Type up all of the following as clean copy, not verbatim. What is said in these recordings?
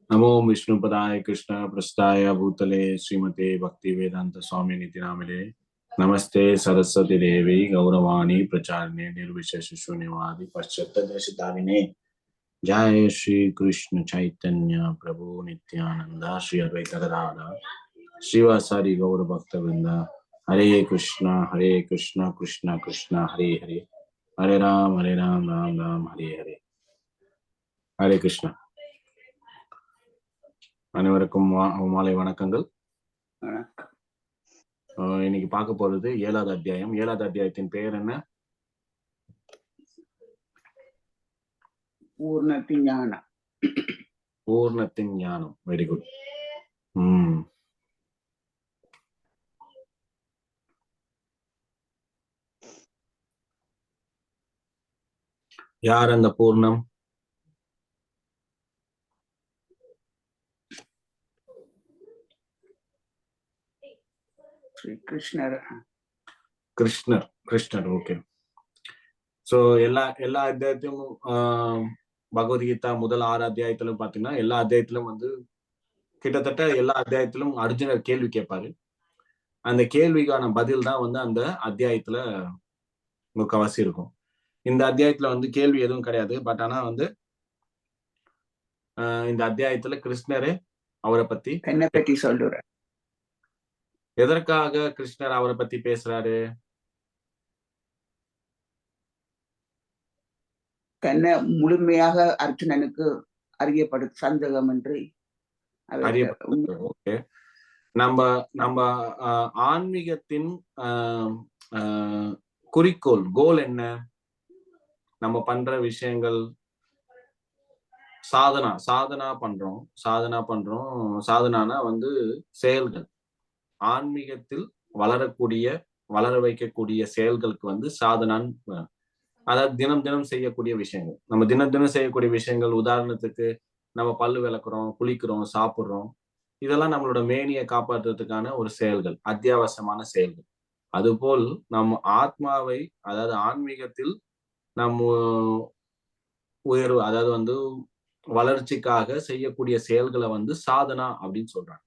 नमो विष्णुपदाय कृष्ण प्रस्थाय भूतले श्रीमते भक्ति वेदांत स्वामी निति नामिले नमस्ते सरस्वती देवी गौरवाणी प्रचारिणे निर्विशेष शून्यवादी पश्चात देशतारिणे जय श्री कृष्ण चैतन्य प्रभु नित्यानंद श्री अद्वैत गदाधर श्रीवासादि गौर भक्त वृंद हरे कृष्ण कृष्ण कृष्ण हरे हरे हरे राम राम राम हरे हरे हरे कृष्ण அனைவருக்கும் மாலை வணக்கங்கள். இன்னைக்கு பார்க்க போறது 7வது அத்தியாயம். 7வது அத்தியாயத்தின் பெயர் என்ன? பூர்ணத்தின் ஞானம். பூர்ணத்தின் ஞானம். Very good. யார் அந்த பூர்ணம்? கிருஷ்ணர். ஓகே. சோ எல்லா அத்தியாயத்தையும் பகவத்கீதா முதல் 6 அத்தியாயத்திலும் பாத்தீங்கன்னா எல்லா அத்தியாயத்திலும் கிட்டத்தட்ட எல்லா அத்தியாயத்திலும் அர்ஜுனர் கேள்வி கேட்பாரு. அந்த கேள்விக்கான பதில் தான் அந்த அத்தியாயத்துல முக்கவாசி இருக்கும். இந்த அத்தியாயத்துல கேள்வி எதுவும் கிடையாது. பட் ஆனா இந்த அத்தியாயத்துல கிருஷ்ணரே அவரை பத்தி என்ன பத்தி சொல்றாரு. எதற்காக கிருஷ்ணர் அவரை பத்தி பேசுறாரு? தன்னை முழுமையாக அர்ஜுனனுக்கு அறியப்படு சந்தேகம் என்று ஓகே. நம்ம ஆன்மீகத்தின் குறிக்கோள் கோல் என்ன? நம்ம பண்ற விஷயங்கள் சாதனா பண்றோம். சாதனானா செயல்கள். ஆன்மீகத்தில் வளர வைக்கக்கூடிய செயல்களுக்கு சாதனான்னு, அதாவது தினம் தினம் செய்யக்கூடிய விஷயங்கள். நம்ம தினம் செய்யக்கூடிய விஷயங்கள், உதாரணத்துக்கு நம்ம பல்லு விளக்குறோம், குளிக்கிறோம், சாப்பிடுறோம். இதெல்லாம் நம்மளோட மேனியை காப்பாற்றுறதுக்கான ஒரு செயல்கள், அத்தியாவசியமான செயல்கள். அதுபோல் நம்ம ஆத்மாவை, அதாவது ஆன்மீகத்தில் நம்ம உயர்வு, அதாவது வளர்ச்சிக்காக செய்யக்கூடிய செயல்களை சாதனா அப்படின்னு சொல்றாங்க.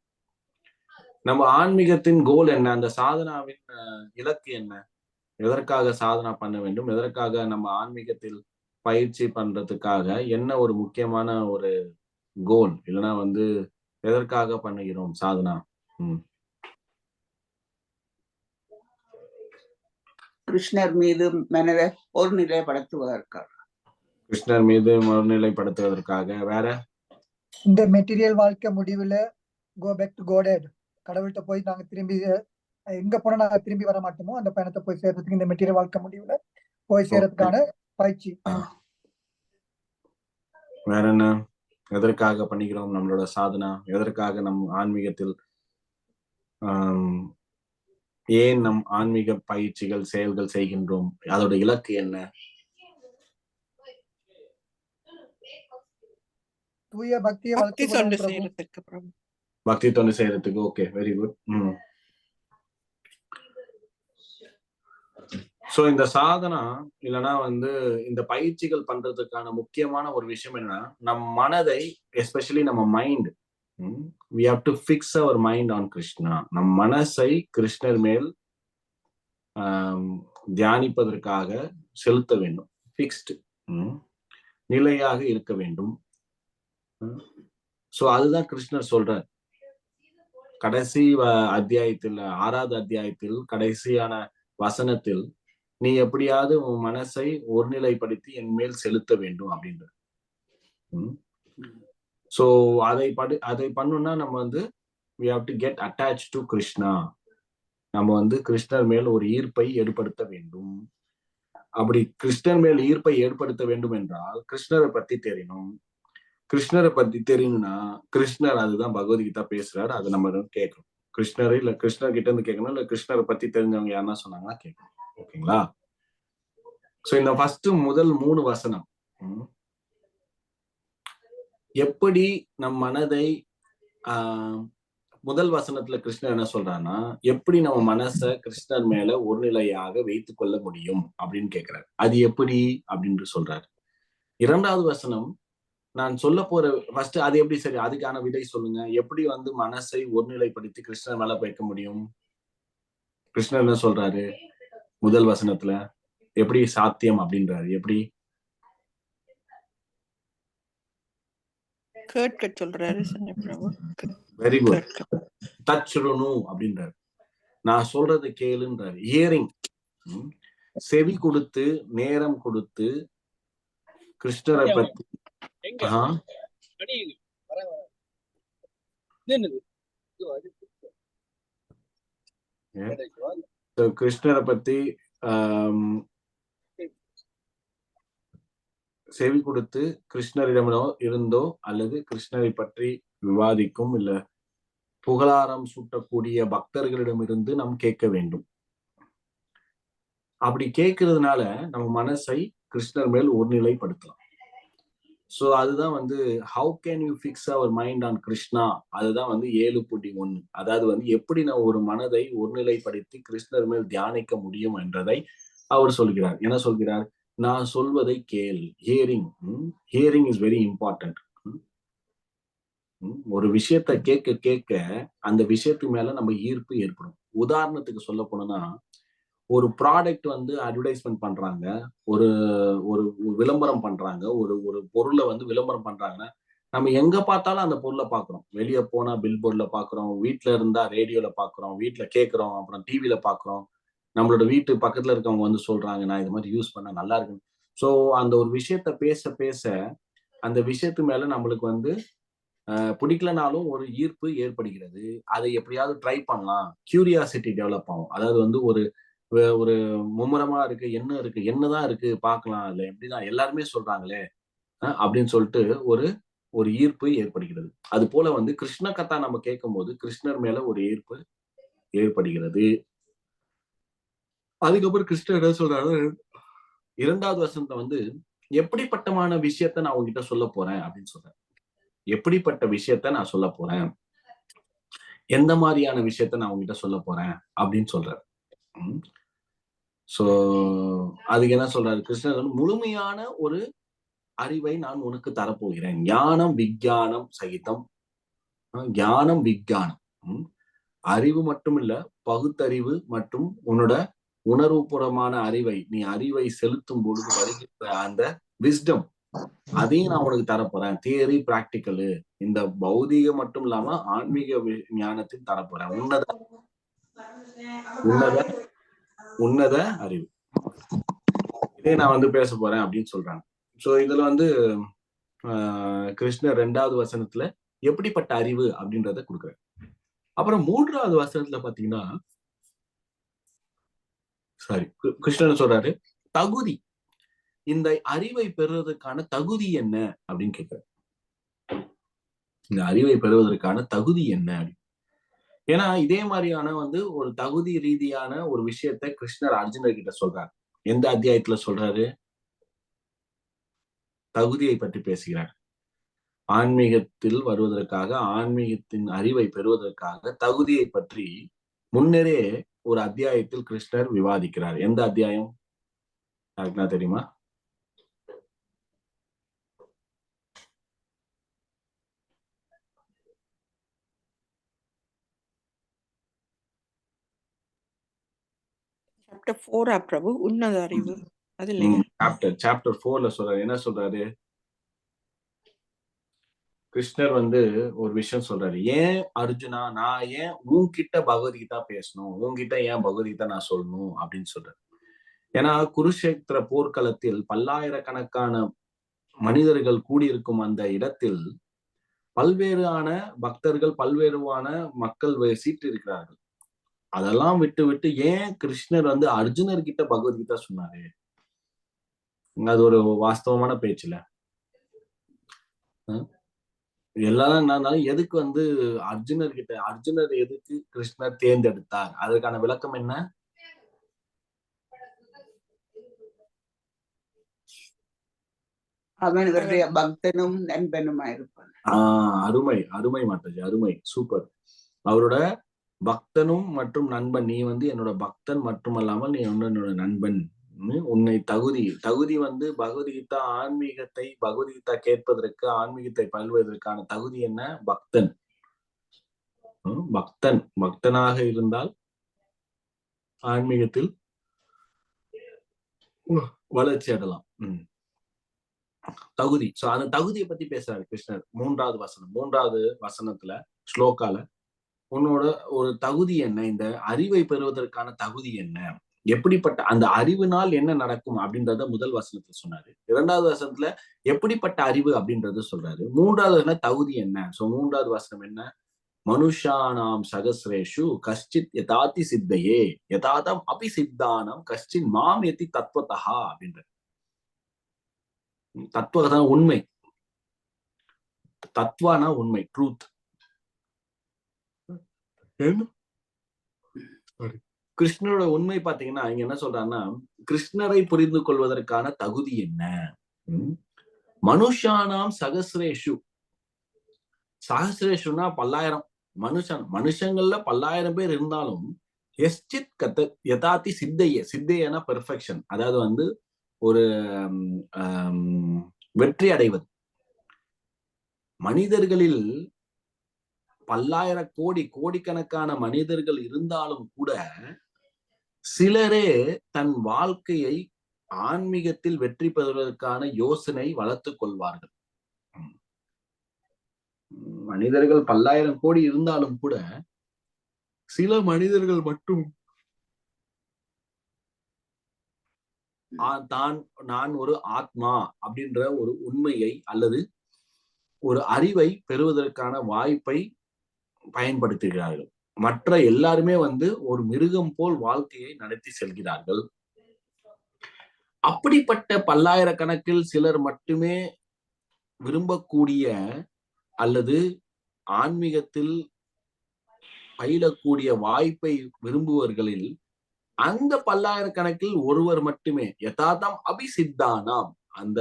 நம்ம ஆன்மீகத்தின் கோல் என்ன? அந்த சாதனாவின் இலக்கு என்ன? எதற்காக சாதனா பண்ண வேண்டும்? எதற்காக நம்ம ஆன்மீகத்தில் பயிற்சி பண்றதுக்காக என்ன ஒரு முக்கியமான ஒரு கோல், இல்லைன்னா எதற்காக பண்ணுகிறோம் சாதனா? கிருஷ்ணர் மீது மனதை ஒருநிலைப்படுத்துவதற்காக. கிருஷ்ணர் மீது ஒருநிலைப்படுத்துவதற்காக. வேற இந்த மெட்டீரியல் வாழ்க்கை முடிவுல கோ பேக் டு காட், கடவுள்கிட்ட போய் நாங்க திரும்பி எங்க போனா நாங்க திரும்பி வர மாட்டோமோ அந்த பயணத்தை போய் சேர்றதுக்கு இந்த மெட்டீரியல் வாழ்க்கை முடிவுல போய் சேர்றதுக்கான பயிற்சி. வேற என்ன? எதற்காக பண்ணிக்கிறோம் நம்மளோட சாதனா? எதற்காக நம் ஆன்மீகத்தில் ஏன் நம் ஆன்மீக பயிற்சிகள் செயல்கள் செய்கின்றோம்? அதோட இலக்கு என்ன? தூய பக்தியை பக்தி தொண்டு செய்யறதுக்கு. பக்தி தொண்டு செய்யறதுக்கு. Okay, very good. சோ இந்த சாதனா இல்லைன்னா இந்த பயிற்சிகள் பண்றதுக்கான முக்கியமான ஒரு விஷயம் என்னன்னா, நம் மனதை, எஸ்பெஷலி நம்ம mind, we have to fix our mind on Krishna. நம் மனசை கிருஷ்ணர் மேல் தியானிப்பதற்காக செலுத்த வேண்டும். ஃபிக்ஸ்டு, நிலையாக இருக்க வேண்டும். சோ அதுதான் கிருஷ்ணர் சொல்றார் கடைசி அத்தியாயத்தில், 6வது அத்தியாயத்தில் கடைசியான வசனத்தில், நீ எப்படியாவது உன் மனசை ஒருநிலைப்படுத்தி என் மேல் செலுத்த வேண்டும் அப்படின்ற. சோ அதை பண்ணணும்னா நம்ம we have to get attached to Krishna. நம்ம கிருஷ்ணர் மேல் ஒரு ஈர்ப்பை ஏற்படுத்த வேண்டும். அப்படி கிருஷ்ணர் மேல் ஈர்ப்பை ஏற்படுத்த வேண்டும் என்றால் கிருஷ்ணரை பத்தி தெரியணும். கிருஷ்ணரை பத்தி தெரியணும்னா கிருஷ்ணர், அதுதான் பகவத்கீதா பேசுறாரு, அதை நம்ம கேட்கணும். கிருஷ்ணரை இல்ல கிருஷ்ணர் கிட்ட இருந்து கேட்கணும், இல்ல கிருஷ்ணரை பத்தி தெரிஞ்சவங்க யாருன்னா சொன்னாங்கன்னா கேட்கணும். ஓகேங்களா? சோ இந்த முதல் 3 வசனம் எப்படி நம் மனதை, முதல் வசனத்துல கிருஷ்ணர் என்ன சொல்றாருன்னா, எப்படி நம்ம மனசை கிருஷ்ணர் மேல ஒருநிலையாக வைத்துக் கொள்ள முடியும் அப்படின்னு கேட்கிறாரு. அது எப்படி அப்படின்னு சொல்றாரு. 2வது வசனம், நான் சொல்ல போற ஃபர்ஸ்ட் அது எப்படி சரி, அதுக்கான விடை சொல்லுங்க. எப்படி வந்து மனசை ஒருநிலைப்படுத்தி கிருஷ்ணர் மேல வைக்க முடியும்? கிருஷ்ணர் என்ன சொல்றாரு முதல் வசனத்துல? எப்படி சாத்தியம் அப்படின்றாரு. எப்படி? கேட்க சொல்றாரு சன்னி பிரபு. Very good. கேட்க. தச்சுருணு அப்படின்றாரு. நான் சொல்றது கேளுன்றாரு. ஹியரிங், செவி கொடுத்து நேரம் கொடுத்து கிருஷ்ணரை பத்தி கிருஷ்ணரை பத்தி செவி கொடுத்து கிருஷ்ணரிடமோ இருந்தோ அல்லது கிருஷ்ணரை பற்றி விவாதிக்கும் இல்ல புகழாரம் சூட்டக்கூடிய பக்தர்களிடமிருந்து நாம் கேட்க வேண்டும். அப்படி கேட்கறதுனால நம்ம மனசை கிருஷ்ணர் மேல் ஒருநிலைப்படுத்தலாம். சோ அதுதான் வந்து how can you fix our mind on Krishna. அதுதான் வந்து 7.1. அதாவது வந்து எப்படி நான் ஒரு மனதை ஒருநிலைப்படுத்தி கிருஷ்ணர் மேல் தியானிக்க முடியும் என்றதை அவர் சொல்கிறார். என்ன சொல்கிறார்? நான் சொல்வதை கேள். Hearing, hearing is very important. ஒரு விஷயத்த கேட்க கேட்க அந்த விஷயத்துக்கு மேல நம்ம ஈர்ப்பு ஏற்படும். உதாரணத்துக்கு சொல்ல போனோம்னா, ஒரு ப்ராடக்ட் வந்து அட்வர்டைஸ்மெண்ட் பண்றாங்க, ஒரு ஒரு விளம்பரம் பண்றாங்க, ஒரு ஒரு பொருளை வந்து விளம்பரம் பண்றாங்கன்னா நம்ம எங்க பார்த்தாலும் அந்த பொருளை பாக்குறோம். வெளியே போனா பில்போர்ட்ல பாக்குறோம், வீட்டுல இருந்தா ரேடியோல பாக்குறோம், வீட்டுல கேட்கிறோம், அப்புறம் டிவில பாக்குறோம். நம்மளோட வீட்டு பக்கத்துல இருக்கவங்க வந்து சொல்றாங்க நான் இது மாதிரி யூஸ் பண்ண நல்லா இருக்கு. சோ அந்த ஒரு விஷயத்த பேச பேச அந்த விஷயத்து மேல நம்மளுக்கு வந்து பிடிக்கலனாலும் ஒரு ஈர்ப்பு ஏற்படுகிறது. அதை எப்படியாவது ட்ரை பண்ணலாம், கியூரியாசிட்டி டெவலப் ஆகும். அதாவது வந்து ஒரு ஒரு மும்முரமா இருக்கு, என்ன இருக்கு, என்னதான் இருக்கு பார்க்கலாம், இல்ல எப்படிதான் எல்லாருமே சொல்றாங்களே அப்படின்னு சொல்லிட்டு ஒரு ஒரு ஈர்ப்பு ஏற்படுகிறது. அது போல வந்து கிருஷ்ண கதா நம்ம கேட்கும் போது கிருஷ்ணர் மேல ஒரு ஈர்ப்பு ஏற்படுகிறது. அதுக்கப்புறம் கிருஷ்ணர் என்ன சொல்றாரு, 2வது வசனத்தை வந்து எப்படிப்பட்டமான விஷயத்த நான் உங்ககிட்ட சொல்ல போறேன் அப்படின்னு சொல்றேன். எப்படிப்பட்ட விஷயத்த நான் சொல்ல போறேன், எந்த மாதிரியான விஷயத்த நான் உங்ககிட்ட சொல்ல போறேன் அப்படின்னு சொல்றாரு. சோ அதுக்கு என்ன சொல்றாரு கிருஷ்ணர்? முழுமையான ஒரு அறிவை நான் உனக்கு தரப்போகிறேன். ஞானம் விஞ்ஞானம் சகிதம். ஞானம் விஞ்ஞானம், அறிவு மட்டும் இல்ல, பகுத்தறிவு மற்றும் உன்னோட உணர்வுபூர்வமான அறிவை, நீ அறிவை செலுத்தும் பொழுது வருகின்ற அந்த விஸ்டம், அதையும் நான் உனக்கு தரப்போறேன். தியரி பிராக்டிக்கலு, இந்த பௌதீக மட்டும் இல்லாம ஆன்மீக ஞானத்தையும் தரப்போறேன். உன்னத உன்னத உன்னத அறிவு, இதே நான் வந்து பேச போறேன் அப்படின்னு சொல்றாங்க. சோ இதுல வந்து கிருஷ்ணர் 2வது வசனத்துல எப்படிப்பட்ட அறிவு அப்படின்றத கொடுக்குறாரு. அப்புறம் 3வது வசனத்துல பாத்தீங்கன்னா, சாரி, கிருஷ்ணன் சொல்றாரு தகுதி. இந்த அறிவை பெறுவதற்கான தகுதி என்ன அப்படின்னு கேட்கிறார். இந்த அறிவை பெறுவதற்கான தகுதி என்ன? ஏன்னா இதே மாதிரியான வந்து ஒரு தகுதி ரீதியான ஒரு விஷயத்தை கிருஷ்ணர் அர்ஜுனர் கிட்ட சொல்றாரு. எந்த அத்தியாயத்துல சொல்றாரு? தகுதியை பற்றி பேசுகிறார். ஆன்மீகத்தில் வருவதற்காக, ஆன்மீகத்தின் அறிவை பெறுவதற்காக தகுதியை பற்றி முன்னரே ஒரு அத்தியாயத்தில் கிருஷ்ணர் விவாதிக்கிறார். எந்த அத்தியாயம் யாருக்குன்னா தெரியுமா? சாப்டர் 4 பிரபு, உன்னத அறிவு. அது இல்லையா? சாப்டர் 4ல சொல்றாரு. என்ன சொல்றாரு கிருஷ்ணர்? வந்து ஒரு விஷயம் சொல்றாரு. ஏன் அர்ஜுனா, நான் ஏன் உன்கிட்ட பகவத்கீதா பேசணும், உன்கிட்ட ஏன் பகவத்கீதா நான் சொல்லணும் அப்படின்னு சொல்றாரு. ஏன்னா குருஷேத்திர போர்க்களத்தில் பல்லாயிரக்கணக்கான மனிதர்கள் கூடியிருக்கும் அந்த இடத்தில் பல்வேறான பக்தர்கள், பல்வேறான மக்கள் சீட்டு இருக்கிறார்கள். அதெல்லாம் விட்டு விட்டு ஏன் கிருஷ்ணர் வந்து அர்ஜுனர் கிட்ட பகவத்கீதா சொன்னாரு? அது ஒரு வாஸ்தவமான பேச்சுல. எல்லாரும் எதுக்கு வந்து அர்ஜுனர் கிட்ட, அர்ஜுனர் எதுக்கு கிருஷ்ணர் தேர்ந்தெடுத்தார்? அதற்கான விளக்கம் என்ன? அவன் இவருடைய பக்தனும் நண்பனுமா இருப்பான். அருமை அருமை மாதாஜி, அருமை, சூப்பர். அவரோட பக்தனும் மற்றும் நண்பன். நீ வந்து என்னோட பக்தன் மட்டுமல்லாமல் நீ வந்து என்னோட நண்பன். உன்னை தகுதி வந்து பகவத்கீதா ஆன்மீகத்தை பகவத்கீதா கேட்பதற்கு ஆன்மீகத்தை பயில்வதற்கான தகுதி என்ன? பக்தன். பக்தனாக இருந்தால் ஆன்மீகத்தில் வளர்ச்சி அடலாம். தகுதி. சோ அந்த தகுதியை பத்தி பேசுறாரு கிருஷ்ணர். மூன்றாவது வசனத்துல ஸ்லோகால உன்னோட ஒரு தகுதி என்ன, இந்த அறிவை பெறுவதற்கான தகுதி என்ன, எப்படிப்பட்ட அந்த அறிவினால் என்ன நடக்கும் அப்படின்றத முதல் வசனத்துல சொன்னாரு. 2வது வசனத்துல எப்படிப்பட்ட அறிவு அப்படின்றத சொல்றாரு. 3வது வசனம் தகுதி என்ன. சோ 3வது வசனம் என்ன? மனுஷானாம் சகஸ்ரேஷு கஷ்டித் யதாதி சித்தையே யதாதம் அபி சித்தானம் கஷ்டின் மாம் எத்தி தத்துவதா அப்படின்ற தத்துவதான் உண்மை. தத்துவானா உண்மை, ட்ரூத். கிருஷ்ணரோட உண்மை பாத்தீங்கன்னா இங்க என்ன சொல்றாருன்னா, கிருஷ்ணரை புரிந்து கொள்வதற்கான தகுதி என்ன? மனுஷானாம் சகஸ்ரேஷு. சகஸ்ரேஷுனா 10,000 மனுஷங்கள்ல 10,000 பேர் இருந்தாலும் எஸ்சித் யதாதி சித்தையனா பெர்ஃபெக்ஷன். அதாவது வந்து ஒரு வெற்றி அடைவது. மனிதர்களில் 10,000 கோடிக்கணக்கான மனிதர்கள் இருந்தாலும் கூட சிலரே தன் வாழ்க்கையை ஆன்மீகத்தில் வெற்றி பெறுவதற்கான யோசனை வளர்த்துக் கொள்வார்கள். மனிதர்கள் 10,000 கோடி இருந்தாலும் கூட சில மனிதர்கள் மட்டும் நான் ஒரு ஆத்மா அப்படின்ற ஒரு உண்மையை அல்லது ஒரு அறிவை பெறுவதற்கான வாய்ப்பை பயன்படுத்துகிறார்கள். மற்ற எல்லாருமே வந்து ஒரு மிருகம் போல் வாழ்க்கையை நடத்தி செல்கிறார்கள். அப்படிப்பட்ட 10,000 சிலர் மட்டுமே விரும்பக்கூடிய அல்லது ஆன்மீகத்தில் பயிலக்கூடிய வாய்ப்பை விரும்புவர்களில் அந்த 10,000 ஒருவர் மட்டுமே யதாதம் அபிசித்தானாம், அந்த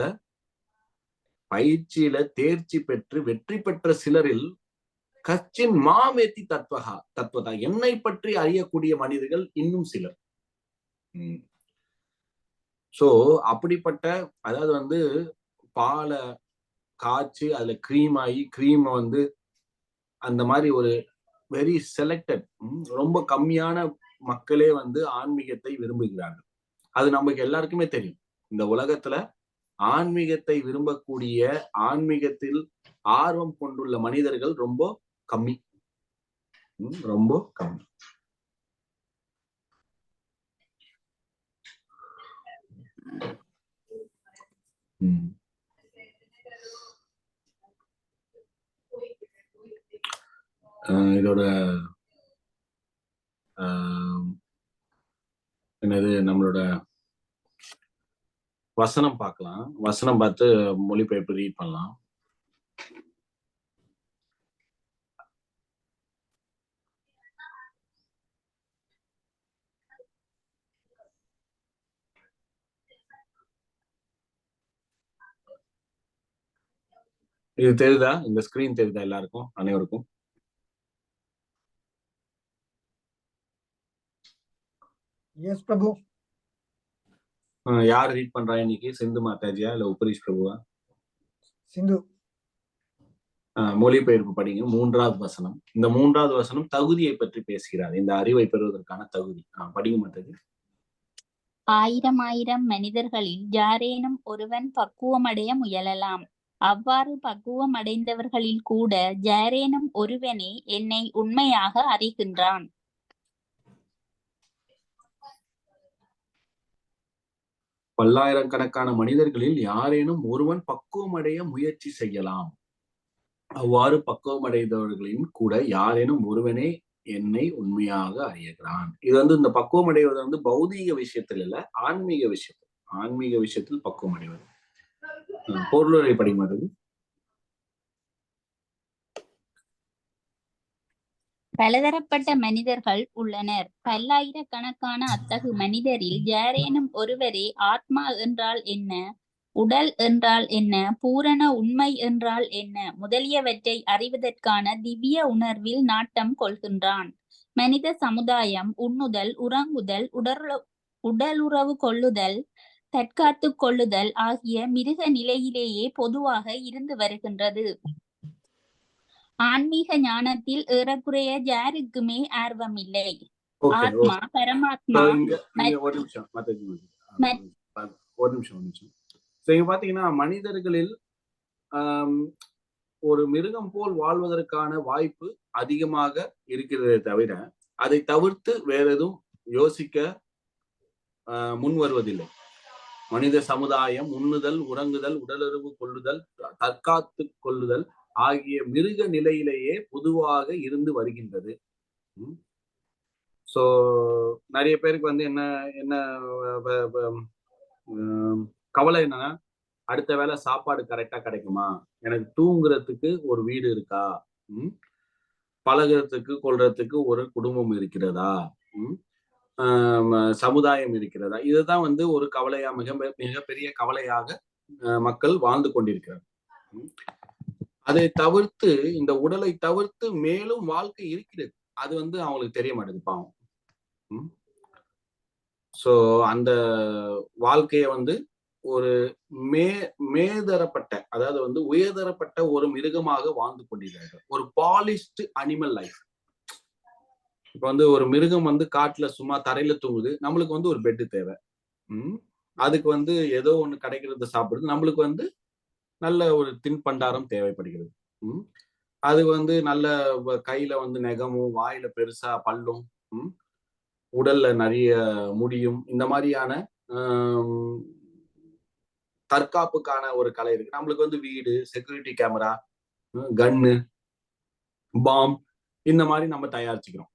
பயிற்சியில தேர்ச்சி பெற்று வெற்றி பெற்ற சிலரில் கச்சின் மாமேத்தி தத்துவதா என்னை பற்றி அறியக்கூடிய மனிதர்கள் இன்னும் சிலர். சோ அப்படிப்பட்ட, அதாவது வந்து பாலை காய்ச்சி அதுல கிரீம் வந்து அந்த மாதிரி ஒரு வெரி செலக்டட், ரொம்ப கம்மியான மக்களே வந்து ஆன்மீகத்தை விரும்புகிறார்கள். அது நமக்கு எல்லாருக்குமே தெரியும். இந்த உலகத்துல ஆன்மீகத்தை விரும்பக்கூடிய, ஆன்மீகத்தில் ஆர்வம் கொண்டுள்ள மனிதர்கள் ரொம்ப கம்மி. இதோட என்னது, நம்மளோட வசனம் பார்க்கலாம். வசனம் பார்த்து மொழிபெயர்ப்பு ரீட் பண்ணலாம். இது தெரியுதா? இந்த ஸ்கிரீன் தெரியுதா எல்லாருக்கும், அனைவருக்கும்? எஸ் பிரபு. யார் ரீட் பண்றா இன்னைக்கு? சிந்து மாதாஜியா இல்ல உபரிஷ் பிரபுவா? சிந்து. மொழிபெயர்ப்பு படிங்க. 3வது வசனம். இந்த 3வது வசனம் தகுதியை பற்றி பேசுகிறார், இந்த அறிவை பெறுவதற்கான தகுதி. படிங்க மாதாஜி. 1000 மனிதர்களில் யாரேனும் ஒருவன் பக்குவமடைய முயலலாம். அவ்வாறு பக்குவம் அடைந்தவர்களில் கூட யாரேனும் ஒருவனே என்னை உண்மையாக அறிகின்றான். பல்லாயிரக்கணக்கான மனிதர்களில் யாரேனும் ஒருவன் பக்குவம் அடைய முயற்சி செய்யலாம். அவ்வாறு பக்குவம் அடைந்தவர்களின் கூட யாரேனும் ஒருவனே என்னை உண்மையாக அறியகிறான். இது வந்து இந்த பக்குவம் அடைவது வந்து பௌதீக விஷயத்தில் இல்ல, ஆன்மீக விஷயத்தில் பக்குவம் அடைவது. பொருளுரை படிமாட்டது. பலதரப்பட்ட மனிதர்கள் உள்ளனர். பல்லாயிரக்கணக்கான அத்தகு மனிதரில் யாரேனும் ஒருவரே ஆத்மா என்றால் என்ன, உடல் என்றால் என்ன, பூரண உண்மை என்றால் என்ன முதலியவற்றை அறிவதற்கான திவ்ய உணர்வில் நாட்டம் கொள்கின்றான். மனித சமுதாயம் உண்ணுதல், உறங்குதல், உடலுறவு கொள்ளுதல், தற்காத்துக் கொள்ளுதல் ஆகிய மிருக நிலையிலேயே பொதுவாக இருந்து வருகின்றது. ஆன்மீக ஞானத்தில் ஏறக்குறைய யாருக்குமே ஆர்வமில்லை. ஓகே ஆத்மா பரமாத்மா இங்க ஒரு நிமிஷம் ஒரு நிமிஷம். இங்க பாத்தீங்கன்னா மனிதர்களில் ஒரு மிருகம் போல் வாழ்வதற்கான வாய்ப்பு அதிகமாக இருக்கிறதே தவிர அதை தவிர்த்து வேற எதுவும் யோசிக்க முன் வருவதில்லை. மனித சமுதாயம் உண்ணுதல், உறங்குதல், உடலுறவு கொள்ளுதல், தற்காத்து கொள்ளுதல் ஆகிய மிருக நிலையிலேயே பொதுவாக இருந்து வருகின்றது. சோ நிறைய பேருக்கு வந்து என்ன கவலை என்னன்னா, அடுத்த வேளை சாப்பாடு கரெக்டா கிடைக்குமா, எனக்கு தூங்குறதுக்கு ஒரு வீடு இருக்கா, பழகுறதுக்கு கொள்றதுக்கு ஒரு குடும்பம் இருக்கிறதா, சமுதாயம் இருக்கிறதா, இதுதான் வந்து ஒரு கவலையா, மிகப்பெரிய கவலையாக மக்கள் வாழ்ந்து கொண்டிருக்கிறார். அதை தவிர்த்து, இந்த உடலை தவிர்த்து மேலும் வாழ்க்கை இருக்கிறது, அது வந்து அவங்களுக்கு தெரிய மாட்டேங்குது பாவம். சோ அந்த வாழ்க்கைய வந்து ஒரு மேதரப்பட்ட, அதாவது வந்து உயர்தரப்பட்ட ஒரு மிருகமாக வாழ்ந்து கொண்டிருக்கிறார்கள். ஒரு பாலிஷ்டு அனிமல் லைஃப். இப்ப வந்து ஒரு மிருகம் வந்து காட்டுல சும்மா தரையில தூங்குது, நம்மளுக்கு வந்து ஒரு பெட் தேவை. அதுக்கு வந்து ஏதோ ஒண்ணு கிடைக்கிறத சாப்பிடுது, நம்மளுக்கு வந்து நல்ல ஒரு தின்பண்டாரம் தேவைப்படுகிறது. அது வந்து நல்ல கையில வந்து நெகமும், வாயில பெருசா பல்லும், உடல்ல நிறைய முடியும், இந்த மாதிரியான தற்காப்புக்கான ஒரு கலை இருக்கு. நம்மளுக்கு வந்து வீடு, செக்யூரிட்டி கேமரா, கன்னு, பாம், இந்த மாதிரி நம்ம தயாரிச்சுக்கிறோம்.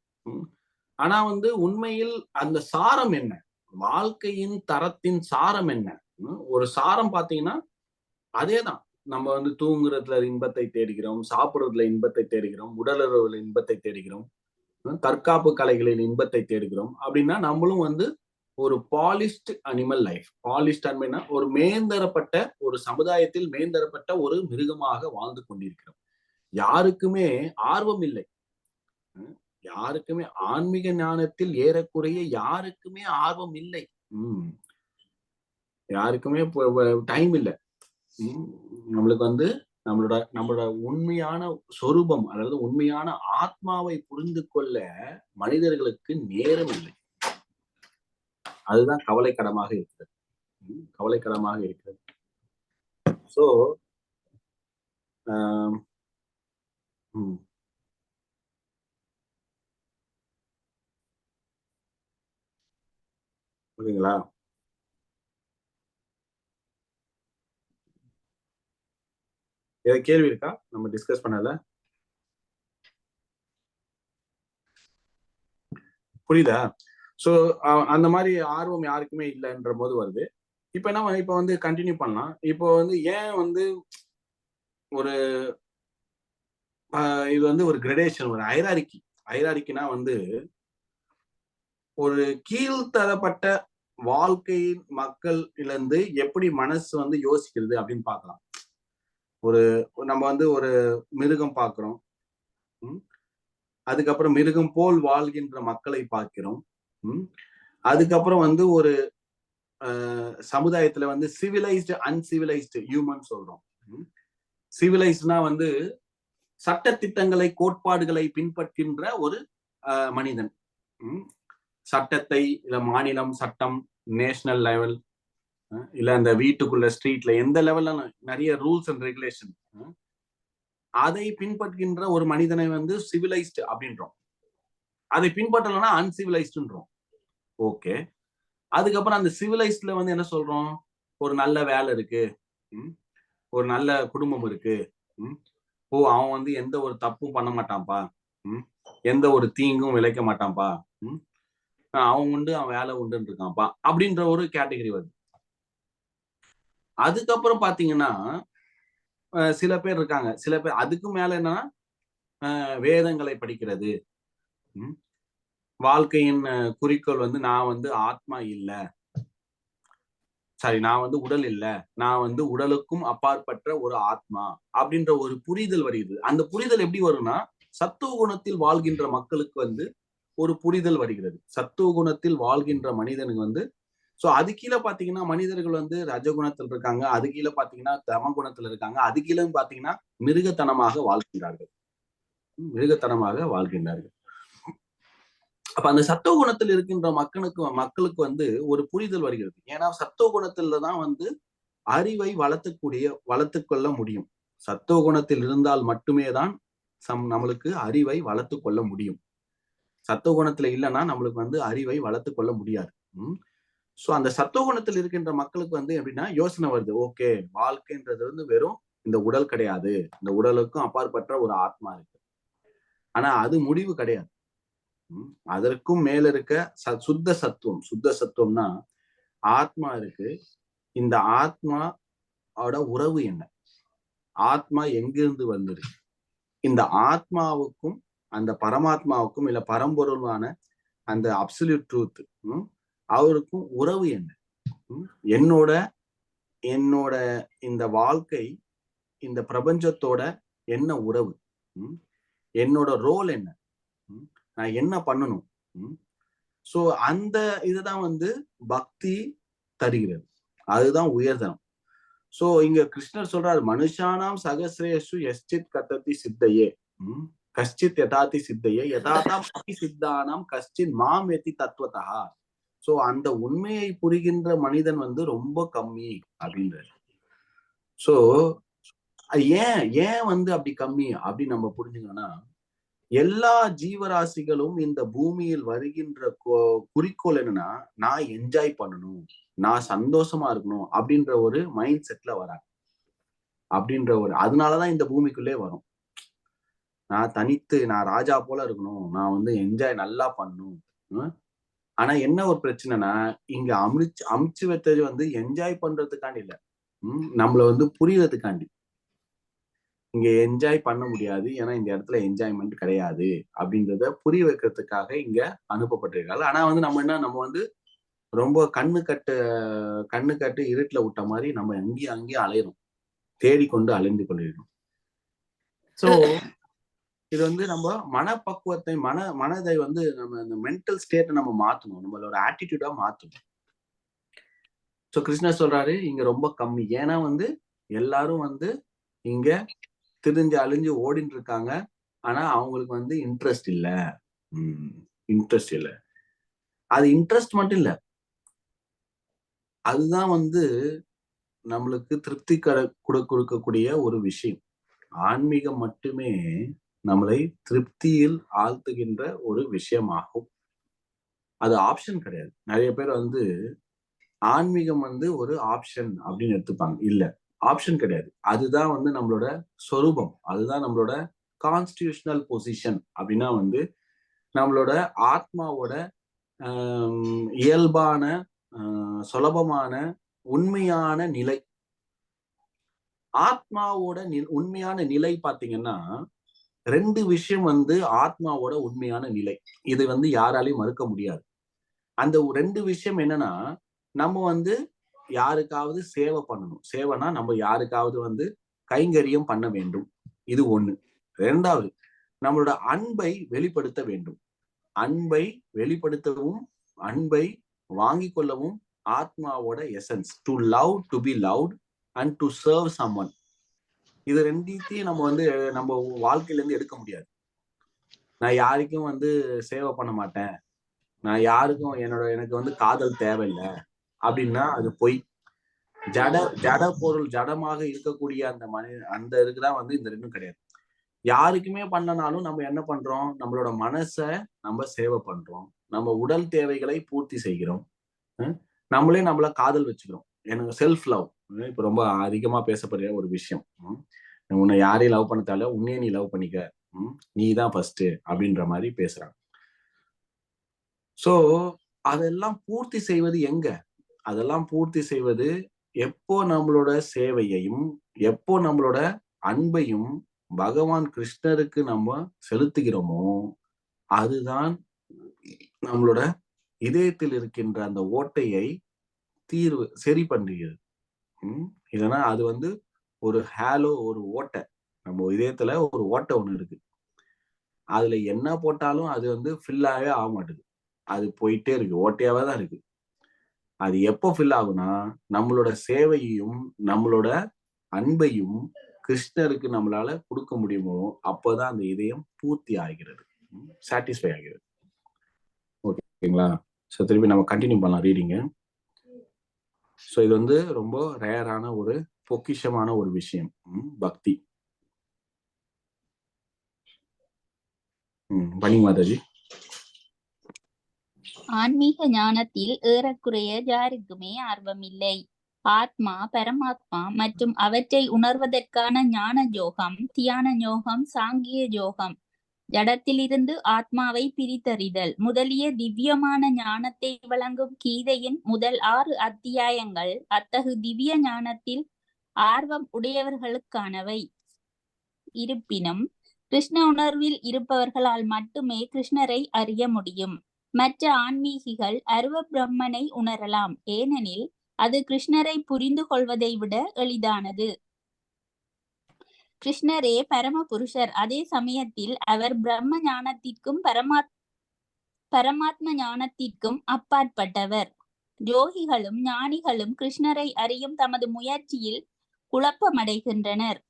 ஆனா வந்து உண்மையில் அந்த சாரம் என்ன, வாழ்க்கையின் தரத்தின் சாரம் என்ன? ஒரு சாரம் பாத்தீங்கன்னா அதேதான். நம்ம வந்து தூங்குறதுல இன்பத்தை தேடுகிறோம், சாப்பிடுறதுல இன்பத்தை தேடுகிறோம், உடலுறவுல இன்பத்தை தேடுகிறோம், தற்காப்பு கலைகளில் இன்பத்தை தேடுகிறோம். அப்படின்னா நம்மளும் வந்து ஒரு பாலிஷ்ட் அனிமல் லைஃப். பாலிஷ்ட் அனிமல்னா ஒரு மேந்தரப்பட்ட, ஒரு சமுதாயத்தில் மேந்தரப்பட்ட ஒரு மிருகமாக வாழ்ந்து கொண்டிருக்கிறோம். யாருக்குமே ஆர்வம் இல்லை. யாருக்குமே ஆன்மீக ஞானத்தில் ஏறக்குறைய யாருக்குமே ஆர்வம் இல்லை. யாருக்குமே டைம் இல்லை. நம்மளுக்கு வந்து நம்மளோட உண்மையான சொரூபம், அதாவது உண்மையான ஆத்மாவை புரிந்து கொள்ள மனிதர்களுக்கு நேரம் இல்லை. அதுதான் கவலைக்கிடமாக இருக்கிறது. கவலைக்கிடமாக இருக்கிறது. சோ ஓகேங்களா? ஏதாவது கேள்வி இருக்கா நம்ம டிஸ்கஸ் பண்ணல? புரியுதா? சோ அந்த மாதிரி ஆர்வம் யாருக்குமே இல்லைன்ற போது வருது. இப்ப என்ன, இப்ப வந்து கண்டினியூ பண்ணலாம். இப்போ வந்து ஏன் வந்து ஒரு இது வந்து ஒரு கிரடேஷன், ஒரு ஹைரார்க்கினா வந்து ஒரு கீழ்த்தரப்பட்ட வாழ்க்கையின் மக்கள் இருந்து எப்படி மனசு வந்து யோசிக்கிறது அப்படின்னு பார்க்கலாம். நம்ம வந்து ஒரு மிருகம் பார்க்கிறோம், அதுக்கப்புறம் மிருகம் போல் வாழ்கின்ற மக்களை பார்க்கிறோம், அதுக்கப்புறம் வந்து ஒரு சமுதாயத்துல வந்து சிவிலைஸ்டு, அன்சிவிலைஸ்டு ஹியூமன் சொல்றோம். சிவிலைஸ்ட்னா வந்து சட்ட திட்டங்களை, கோட்பாடுகளை பின்பற்றுகின்ற ஒரு மனிதன். சட்டத்தை, இல்ல மாநிலம் சட்டம், நேஷனல் லெவல், இல்ல அந்த வீட்டுக்குள்ள ஸ்ட்ரீட்ல எந்த லெவல்ல நிறைய ரூல்ஸ் அண்ட் ரெகுலேஷன், அதை பின்பற்றுகின்ற ஒரு மனிதனை வந்து சிவிலைஸ்டு அப்படின்றோம். அதை பின்பற்றலன்னா அன்சிவிலைஸ்டுன்றோம். ஓகே, அதுக்கப்புறம் அந்த சிவிலைஸ்ட்ல வந்து என்ன சொல்றோம்? ஒரு நல்ல வேலை இருக்கு, ஒரு நல்ல குடும்பம் இருக்கு, அவன் வந்து எந்த ஒரு தப்பும் பண்ண மாட்டான்ப்பா, எந்த ஒரு தீங்கும் விளைக்க மாட்டான்ப்பா, அவன் உண்டு, அவன் வேலை உண்டுன்னு இருக்கான்ப்பா அப்படின்ற ஒரு கேட்டகரி வருது. அதுக்கப்புறம் பாத்தீங்கன்னா சில பேர் இருக்காங்க, சில பேர் அதுக்கு மேல என்னன்னா வேதங்களை படிக்கிறது, வாழ்க்கையின் குறிக்கோள் வந்து நான் வந்து ஆத்மா இல்ல, சாரி நான் வந்து உடல் இல்ல, நான் வந்து உடலுக்கும் அப்பாற்பட்ட ஒரு ஆத்மா அப்படின்ற ஒரு புரிதல் வருகிறது. அந்த புரிதல் எப்படி வரும்னா, சத்துவ குணத்தில் வாழ்கின்ற மக்களுக்கு வந்து ஒரு புரிதல் வருகிறது. சத்துவ குணத்தில் வாழ்கின்ற மனிதனுக்கு வந்து சோ அது கீழே பாத்தீங்கன்னா மனிதர்கள் வந்து ரஜகுணத்தில் இருக்காங்க, அது கீழே பாத்தீங்கன்னா தம குணத்துல இருக்காங்க, அது கீழே பாத்தீங்கன்னா மிருகத்தனமாக வாழ்கின்றார்கள். மிருகத்தனமாக வாழ்கின்றார்கள். அப்ப அந்த சத்துவ குணத்தில் இருக்கின்ற மக்களுக்கு வந்து ஒரு புரிதல் வருகிறது. ஏன்னா சத்துவ குணத்துல தான் வந்து அறிவை வளர்த்துக்கொள்ள முடியும். சத்துவ குணத்தில் இருந்தால் மட்டுமே தான் நம்மளுக்கு அறிவை வளர்த்து கொள்ள முடியும். சத்துவ குணத்துல இல்லைன்னா நம்மளுக்கு வந்து அறிவை வளர்த்து கொள்ள முடியாது. சோ அந்த சத்துவ குணத்தில் இருக்கின்ற மக்களுக்கு வந்து எப்படின்னா யோசனை வருது, ஓகே வாழ்க்கைன்றது வந்து வெறும் இந்த உடல் கிடையாது, இந்த உடலுக்கும் அப்பாற்பட்ட ஒரு ஆத்மா இருக்கு. ஆனா அது முடிவு கிடையாது. அதற்கும் மேல இருக்க சுத்த சத்துவம்னா ஆத்மா இருக்கு. இந்த ஆத்மாவோட உறவு என்ன, ஆத்மா எங்கிருந்து வந்தது, இந்த ஆத்மாவுக்கும் அந்த பரமாத்மாவுக்கும் இல்ல பரம்பொருளான அந்த அப்சல்யூட் ட்ரூத் அவருக்கும் உறவு என்ன, என்னோட இந்த வாழ்க்கை இந்த பிரபஞ்சத்தோட என்ன உறவு, என்னோட ரோல் என்ன, நான் என்ன பண்ணணும். சோ அந்த இதுதான் வந்து பக்தி தருகிறது. அதுதான் உயர்தனம். சோ இங்க கிருஷ்ணர் சொல்றாரு, மனுஷானாம் சகசிரேஷு எஸ்சித் கதத்தி சித்தையே கஷ்டித் யதாதி சித்தையே யதாதாம் அபி சித்தானாம் கஷ்டித் மாம் எதி தத்துவதா. சோ அந்த உண்மையை புரிகின்ற மனிதன் வந்து ரொம்ப கம்மி அப்படின்றாரு. சோ ஏன் வந்து அப்படி கம்மி அப்படின்னு நம்ம புரிஞ்சுக்கணும்னா, எல்லா ஜீவராசிகளும் இந்த பூமியில் வருகின்ற குறிக்கோள் என்னன்னா, நான் என்ஜாய் பண்ணணும், நான் சந்தோஷமா இருக்கணும் அப்படின்ற ஒரு மைண்ட் செட்ல வராங்க. அப்படின்ற ஒரு அதனாலதான் இந்த பூமிக்குள்ளே வரும். நான் ராஜா போல இருக்கணும், நான் வந்து என்ஜாய் நல்லா பண்ணணும். ஆனா என்ன ஒரு பிரச்சனைனா, இங்க அமிச்சு வைத்தது வந்து என்ஜாய் பண்றதுக்காண்டி இல்ல, நம்மள வந்து புரியறதுக்காண்டி. இங்க என்ஜாய் பண்ண முடியாது, ஏன்னா இந்த இடத்துல என்ஜாய்மெண்ட் கிடையாது அப்படின்றத புரிய வைக்கிறதுக்காக இங்க அனுப்பப்பட்டிருக்காங்க. ஆனா வந்து நம்ம வந்து ரொம்ப கண்ணு கட்டு இருட்டுல விட்ட மாதிரி நம்ம அங்கேயும் அலையிறோம், தேடிக்கொண்டு அலைந்து கொண்டிருக்கோம். சோ இது வந்து நம்ம மனப்பக்குவத்தை மனதை வந்து நம்ம இந்த மென்டல் ஸ்டேட்டை நம்ம மாத்தணும், நம்மளோட ஆட்டிடியூடா மாத்தணும். சோ கிருஷ்ணர் சொல்றாரு இங்க ரொம்ப கம்மி. ஏன்னா வந்து எல்லாரும் வந்து இங்க திரிஞ்சு அழிஞ்சு ஓடிட்டு இருக்காங்க. ஆனா அவங்களுக்கு வந்து இன்ட்ரெஸ்ட் இல்ல. அது இன்ட்ரெஸ்ட் மட்டும் இல்ல, அதுதான் வந்து நம்மளுக்கு திருப்தி கொடுக்கக்கூடிய ஒரு விஷயம். ஆன்மீகம் மட்டுமே நம்மளை திருப்தியில் ஆழ்த்துகின்ற ஒரு விஷயமாகும். அது ஆப்ஷன் கிடையாது. நிறைய பேர் வந்து ஆன்மீகம் வந்து ஒரு ஆப்ஷன் அப்படின்னு எடுத்துப்பாங்க. இல்ல, ஆப்ஷன் கிடையாது. அதுதான் வந்து நம்மளோட சொரூபம், அதுதான் நம்மளோட கான்ஸ்டிடியூஷனல் பொசிஷன். அப்படின்னா வந்து நம்மளோட ஆத்மாவோட இயல்பான சுலபமான உண்மையான நிலை. ஆத்மாவோட உண்மையான நிலை பாத்தீங்கன்னா, ரெண்டு விஷயம் வந்து ஆத்மாவோட உண்மையான நிலை. இது வந்து யாராலையும் மறுக்க முடியாது. அந்த ரெண்டு விஷயம் என்னன்னா, நம்ம வந்து யாருக்காவது சேவை பண்ணணும். சேவைனா நம்ம யாருக்காவது வந்து கைங்கரியம் பண்ண வேண்டும், இது ஒண்ணு. இரண்டாவது, நம்மளோட அன்பை வெளிப்படுத்த வேண்டும். அன்பை வெளிப்படுத்தவும் அன்பை வாங்கிக் கொள்ளவும் ஆத்மாவோட essence. To love, to be loved and to serve someone. இது ரெண்டையும் நம்ம வந்து நம்ம வாழ்க்கையில இருந்து எடுக்க முடியாது. நான் யாருக்கும் வந்து சேவை பண்ண மாட்டேன், நான் யாருக்கும் எனக்கு வந்து காதல் தேவையில்லை அப்படின்னா அது பொய். ஜட பொருள், ஜடமாக இருக்கக்கூடிய அந்த இருக்குதான் வந்து இந்த ரெண்டும் கிடையாது. யாருக்குமே பண்ணனாலும் நம்ம என்ன பண்றோம், நம்மளோட மனசை நம்ம சேவை பண்றோம், நம்ம உடல் தேவைகளை பூர்த்தி செய்கிறோம், நம்மளே நம்மள காதல் வச்சுக்கிறோம். எனக்கு செல்ஃப் லவ் இப்ப ரொம்ப அதிகமா பேசப்படுற ஒரு விஷயம். உன்னை யாரையும் லவ் பண்ண தேவையில்ல, உன்னையே நீ லவ் பண்ணிக்க, நீ தான் ஃபர்ஸ்ட் அப்படின்ற மாதிரி பேசுறாங்க. சோ அதெல்லாம் பூர்த்தி செய்வது எங்க? அதெல்லாம் பூர்த்தி செய்வது எப்போ நம்மளோட சேவையையும் எப்போ நம்மளோட அன்பையும் பகவான் கிருஷ்ணருக்கு நம்ம செலுத்துகிறோமோ, அதுதான் நம்மளோட இதயத்தில் இருக்கின்ற அந்த ஓட்டையை சரி பண்ணுகிறது. இல்லைன்னா அது வந்து ஒரு ஹேலோ, ஒரு ஓட்டை, நம்ம இதயத்துல ஒரு ஓட்டை ஒண்ணு இருக்கு, அதுல என்ன போட்டாலும் அது வந்து ஃபில்லாவே ஆக மாட்டுது, அது போயிட்டே இருக்கு, ஓட்டையாவே தான் இருக்கு. அது எப்போ ஃபில் ஆகும்னா நம்மளோட சேவையையும் நம்மளோட அன்பையும் கிருஷ்ணருக்கு நம்மளால கொடுக்க முடியுமோ அப்போதான் அந்த இதயம் பூர்த்தி ஆகிறது, சாட்டிஸ்ஃபை ஆகிறது. ஓகேங்களா? ஸோ திருப்பி நம்ம கண்டினியூ பண்ணலாம் ரீடிங்க. ஸோ இது வந்து ரொம்ப ரேரான ஒரு பொக்கிஷமான ஒரு விஷயம், பக்தி. பனி மாதாஜி. ஆன்மீக ஞானத்தில் ஏறக்குறைய யாருக்குமே ஆர்வமில்லை. ஆத்மா, பரமாத்மா மற்றும் அவற்றை உணர்வதற்கான ஞான யோகம், தியான யோகம், சாங்கிய யோகம், ஜடத்திலிருந்து ஆத்மாவை பிரித்தறிதல் முதலிய திவ்யமான ஞானத்தை வழங்கும் கீதையின் முதல் 6 அத்தியாயங்கள் அத்தகு திவ்ய ஞானத்தில் ஆர்வம் உடையவர்களுக்கானவை. இருப்பினும் கிருஷ்ண உணர்வில் இருப்பவர்களால் மட்டுமே கிருஷ்ணரை அறிய முடியும். மற்ற ஆன்மீகிகள் அருவ பிரம்மனை உணரலாம், ஏனெனில் அது கிருஷ்ணரை புரிந்து கொள்வதை விட எளிதானது. கிருஷ்ணரே பரம புருஷர். அதே சமயத்தில் அவர் பிரம்ம ஞானத்திற்கும் பரமாத்ம ஞானத்திற்கும் அப்பாற்பட்டவர். யோகிகளும் ஞானிகளும் கிருஷ்ணரை அறியும் தமது முயற்சியில் குழப்பமடைகின்றனர்.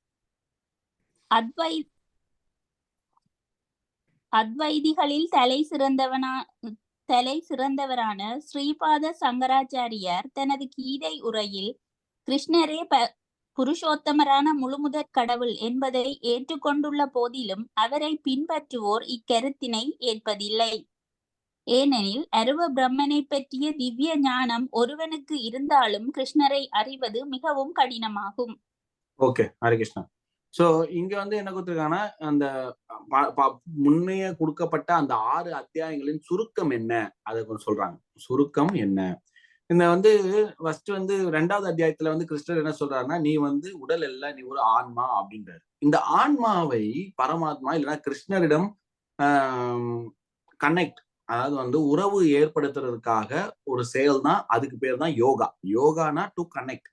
அத்வைதிகளில் தலை சிறந்தவரான ஸ்ரீபாத சங்கராச்சாரியார் தனது கீதை உரையில் கிருஷ்ணரே புருஷோத்தமரான முழுமுதற் கடவுள் என்பதை ஏற்றுக்கொண்டுள்ள போதிலும் அவரை பின்பற்றுவோர் இக்கருத்தினை ஏற்பதில்லை. ஏனெனில் அருவ பிரம்மனை பற்றிய திவ்ய ஞானம் ஒருவனுக்கு இருந்தாலும் கிருஷ்ணரை அறிவது மிகவும் கடினமாகும். ஓகே, ஹரே கிருஷ்ணா. சோ இங்க வந்து என்ன கொடுத்திருக்காங்கன்னா, அந்த முன்னைய கொடுக்கப்பட்ட அந்த 6 அத்தியாயங்களின் சுருக்கம் என்ன அதை கொஞ்சம் சொல்றாங்க. சுருக்கம் என்ன? இந்த வந்து ஃபர்ஸ்ட் வந்து 2வது அத்தியாயத்துல வந்து கிருஷ்ணர் என்ன சொல்றாருன்னா, நீ வந்து உடல் இல்ல, நீ ஒரு ஆன்மா அப்படின்றாரு. இந்த ஆன்மாவை பரமாத்மா இல்லைன்னா கிருஷ்ணரிடம் கனெக்ட், அதாவது வந்து உறவு ஏற்படுத்துறதுக்காக ஒரு செயல் தான், அதுக்கு பேர் தான் யோகா. யோகானா டு கனெக்ட்.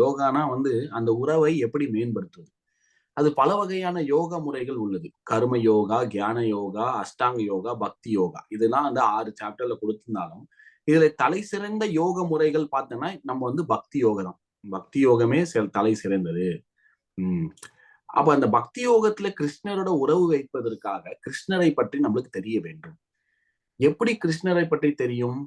யோகானா வந்து அந்த உறவை எப்படி மேம்படுத்துவது. அது பல வகையான யோகா முறைகள் உள்ளது. கர்ம யோகா, கியான யோகா, அஷ்டாங்க யோகா, பக்தி யோகா, இதெல்லாம் வந்து 6 சாப்டர்ல கொடுத்திருந்தாலும் இதுல தலை சிறந்த யோக முறைகள் பார்த்தோம்னா நம்ம வந்து பக்தி யோகா தான். பக்தி யோகமே தலை சிறந்தது. அப்ப அந்த பக்தி யோகத்துல கிருஷ்ணரோட உறவு வைப்பதற்காக கிருஷ்ணரை பற்றி நம்மளுக்கு தெரிய வேண்டும். எப்படி கிருஷ்ணரை பற்றி தெரியும்?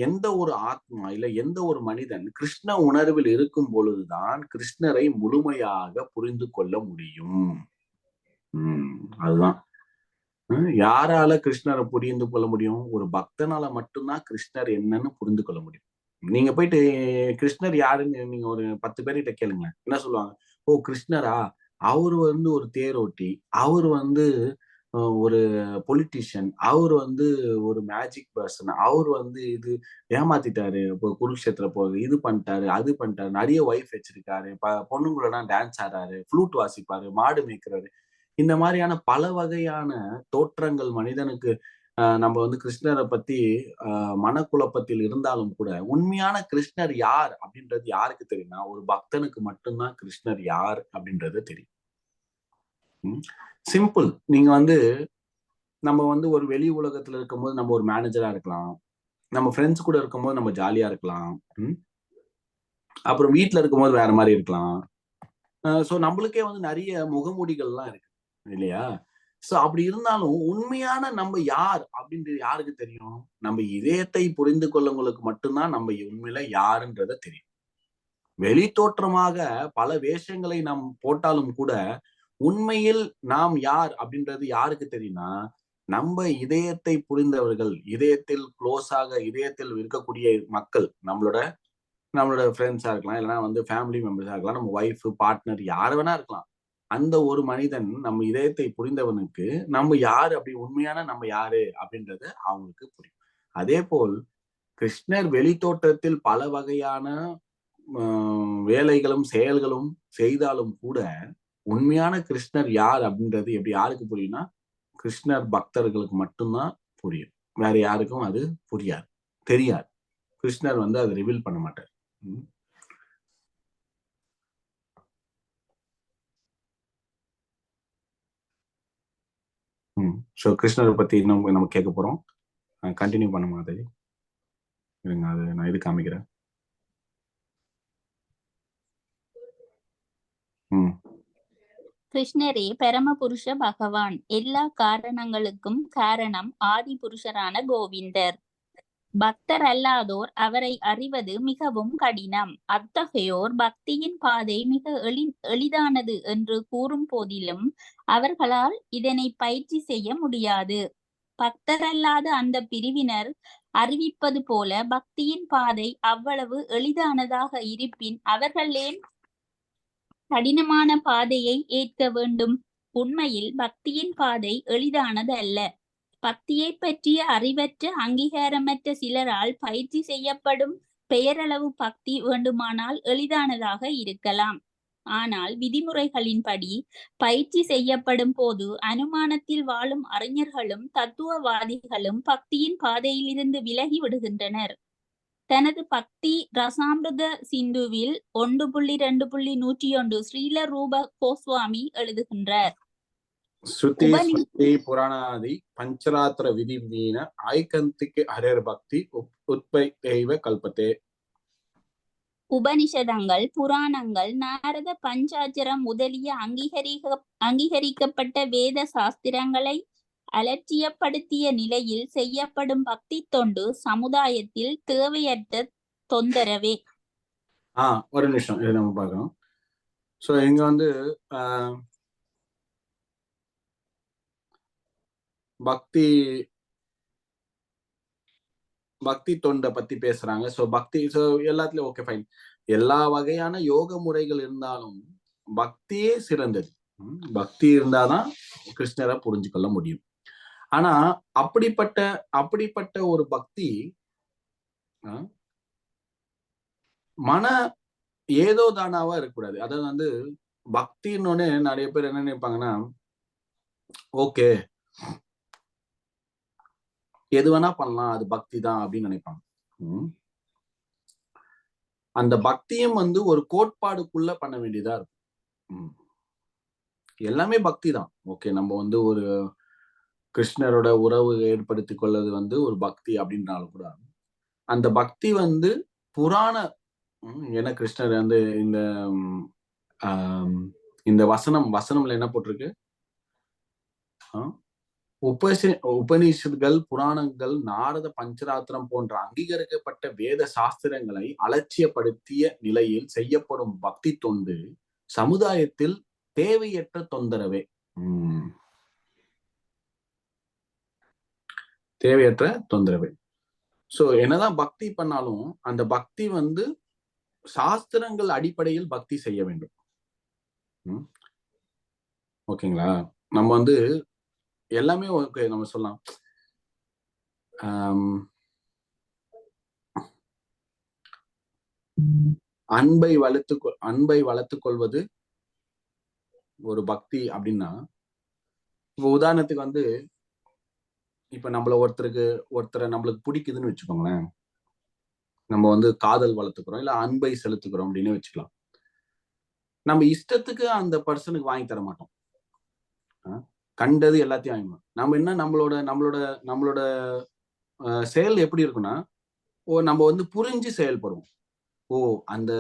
எந்த ஒரு ஆத்மா இல்ல எந்த ஒரு மனிதன் கிருஷ்ண உணர்வில் இருக்கும் பொழுதுதான் கிருஷ்ணரை முழுமையாக புரிந்து கொள்ள முடியும். அதுதான். யாரால கிருஷ்ணரை புரிந்து கொள்ள முடியும்? ஒரு பக்தனால மட்டும்தான் கிருஷ்ணர் என்னன்னு புரிந்து கொள்ள முடியும். நீங்க போயிட்டு கிருஷ்ணர் யாருன்னு நீங்க ஒரு 10 பேர்கிட்ட கேளுங்களேன், என்ன சொல்லுவாங்க? ஓ கிருஷ்ணரா, அவரு வந்து ஒரு தேரோட்டி, அவரு வந்து ஒரு பொலிட்டிஷியன், அவரு வந்து ஒரு மேஜிக் பர்சன், அவரு வந்து இது ஏமாத்திட்டாரு, இப்போ குருக்ஷேத்திர போகுது, இது பண்ணிட்டாரு, அது பண்ணிட்டாரு, நிறைய ஒய்ஃப் வச்சிருக்காரு, பொண்ணுங்களோட டான்ஸ் ஆடுறாரு, ஃப்ளூட் வாசிப்பாரு, மாடு மேய்க்கிறாரு. இந்த மாதிரியான பல வகையான தோற்றங்கள் மனிதனுக்கு நம்ம வந்து கிருஷ்ணரை பத்தி மனக்குழப்பத்தில் இருந்தாலும் கூட உண்மையான கிருஷ்ணர் யார் அப்படின்றது யாருக்கு தெரியும்னா, ஒரு பக்தனுக்கு மட்டும்தான் கிருஷ்ணர் யார் அப்படின்றது தெரியும். சிம்பிள். நீங்க வந்து நம்ம வந்து ஒரு வெளி உலகத்துல இருக்கும்போது நம்ம ஒரு மேனேஜரா இருக்கலாம், நம்ம ஃப்ரெண்ட்ஸ் கூட இருக்கும்போது நம்ம ஜாலியா இருக்கலாம், அப்புறம் வீட்டுல இருக்கும்போது வேற மாதிரி இருக்கலாம். சோ நம்மளுக்கே வந்து நிறைய முகமூடிகள்லாம் இருக்கு இல்லையா? சோ அப்படி இருந்தாலும் உண்மையான நம்ம யார் அப்படின்றது யாருக்கு தெரியும்? நம்ம இதயத்தை புரிந்து கொள்ளவங்களுக்கு மட்டும்தான் நம்ம உண்மையில யாருன்றத தெரியும். வெளி தோற்றமாக பல வேஷங்களை நாம் போட்டாலும் கூட உண்மையில் நாம் யார் அப்படின்றது யாருக்கு தெரியும்னா, நம்ம இதயத்தை புரிந்தவர்கள், இதயத்தில் க்ளோஸாக இதயத்தில் இருக்கக்கூடிய மக்கள், நம்மளோட ஃப்ரெண்ட்ஸா இருக்கலாம், இல்லைன்னா வந்து ஃபேமிலி மெம்பர்ஸா இருக்கலாம், நம்ம ஒய்ஃப், பார்ட்னர், யார் வேணா இருக்கலாம். அந்த ஒரு மனிதன் நம்ம இதயத்தை புரிந்தவனுக்கு நம்ம யாரு, அப்படி உண்மையான நம்ம யாரு அப்படின்றது அவங்களுக்கு புரியும். அதே போல் கிருஷ்ணர் வெளி தோற்றத்தில் பல வகையான வேலைகளும் செயல்களும் செய்தாலும் கூட உண்மையான கிருஷ்ணர் யார் அப்படின்றது எப்படி யாருக்கு புரியும்னா, கிருஷ்ணர் பக்தர்களுக்கு மட்டும்தான் புரியும். வேற யாருக்கும் அது புரியாது, தெரியாது. கிருஷ்ணர் வந்து அதை ரிவீல் பண்ண மாட்டார். ஸோ கிருஷ்ணரை பத்தி இன்னும் நம்ம கேட்க போறோம். கண்டினியூ பண்ண மாதிரி. இருங்க, அது நான் இது காமிக்கிறேன். கிருஷ்ணரே பரமபுருஷ பகவான். எல்லா காரணங்களுக்கும் காரணம் ஆதி புருஷரான கோவிந்தர். பக்தர் அல்லாதோர் அவரை அறிவது மிகவும் கடினம். அத்தகையோர் பக்தியின் பாதை மிக எளிதானது என்று கூறும் போதிலும் அவர்களால் இதனை பயிற்சி செய்ய முடியாது. பக்தரல்லாத அந்த பிரிவினர் அறிவிப்பது போல பக்தியின் பாதை அவ்வளவு எளிதானதாக இருப்பின் அவர்கள் ஏன் கடினமான பாதையை ஏற்க வேண்டும்? உண்மையில் பக்தியின் பாதை எளிதானது அல்ல. பக்தியை பற்றிய அறிவற்ற அங்கீகாரமற்ற சிலரால் பயிற்சி செய்யப்படும் பெயரளவு பக்தி வேண்டுமானால் எளிதானதாக இருக்கலாம். ஆனால் விதிமுறைகளின்படி பயிற்சி செய்யப்படும் போது அனுமானத்தில் வாழும் அறிஞர்களும் தத்துவவாதிகளும் பக்தியின் பாதையிலிருந்து விலகி விடுகின்றனர். தனது பக்தி ரசாமிருத சிந்துவில் 1.2.101 ஸ்ரீல ரூப கோஸ்வாமி எழுதுகின்றார். ஸ்ருதி ஸ்மிருதி புராணாதி பஞ்சராத்திர விதிவீன ஐகந்திக ஹரேர் பக்தி உத்பைதேவ கல்பத்தே. உபனிஷதங்கள், புராணங்கள், நாரத பஞ்சாட்சரம் முதலிய அங்கீகரிக்கப்பட்ட வேத சாஸ்திரங்களை அலட்சியப்படுத்திய நிலையில் செய்யப்படும் பக்தி தொண்டு சமுதாயத்தில் தேவையற்ற தொந்தரவே. ஒரு நிமிஷம் இதை நம்ம பார்க்கணும். ஸோ இங்க வந்து பக்தி தொண்டை பத்தி பேசுறாங்க. ஸோ எல்லாத்துலயும் ஓகே ஃபைன், எல்லா வகையான யோக முறைகள் இருந்தாலும் பக்தியே சிறந்தது. பக்தி இருந்தாதான் கிருஷ்ணரை புரிஞ்சுக்கொள்ள முடியும். ஆனா அப்படிப்பட்ட ஒரு பக்தி மன ஏதோ தானாவா இருக்கக்கூடாது. அதாவது வந்து பக்தின்னு நிறைய பேர் என்ன நினைப்பாங்கன்னா, ஓகே எது வேணா பண்ணலாம், அது பக்தி தான் அப்படின்னு நினைப்பாங்க. அந்த பக்தியும் வந்து ஒரு கோட்பாடுக்குள்ள பண்ண வேண்டியதா இருக்கும். எல்லாமே பக்தி தான். ஓகே, நம்ம வந்து ஒரு கிருஷ்ணரோட உறவு ஏற்படுத்தி கொள்வது வந்து ஒரு பக்தி அப்படின்றாலும் கூட அந்த பக்தி வந்து புராண ஏன்னா கிருஷ்ணர் வந்து இந்த வசனம்ல என்ன போட்டிருக்கு? உபனிஷத்கள், புராணங்கள், நாரத பஞ்சராத்திரம் போன்ற அங்கீகரிக்கப்பட்ட வேத சாஸ்திரங்களை அலட்சியப்படுத்திய நிலையில் செய்யப்படும் பக்தி தொண்டு சமுதாயத்தில் தேவையற்ற தொந்தரவே. தேவையற்ற தொந்தரவே. சோ என்னதான் பக்தி பண்ணாலும் அந்த பக்தி வந்து சாஸ்திரங்கள் அடிப்படையில் பக்தி செய்ய வேண்டும். ஓகேங்களா? நம்ம வந்து எல்லாமே ஓகே நம்ம சொல்லலாம். அன்பை வளர்த்துக் கொள்வது ஒரு பக்தி அப்படின்னா, இப்ப உதாரணத்துக்கு வந்து இப்ப ஒருத்தரை நம்மளுக்கு பிடிக்குதுன்னு வச்சுக்கோங்களேன். நம்ம வந்து காதல் வளர்த்துக்கிறோம், இல்ல அன்பை செலுத்துக்கிறோம் அப்படின்னு வச்சுக்கலாம். நம்ம இஷ்டத்துக்கு அந்த பர்சனுக்கு வாங்கி தர மாட்டோம். கண்டது எல்லாத்தையும் வாங்கிடுவோம். நம்ம என்ன நம்மளோட செயல் எப்படி இருக்குன்னா, நம்ம வந்து புரிஞ்சு செயல்படுவோம். அந்த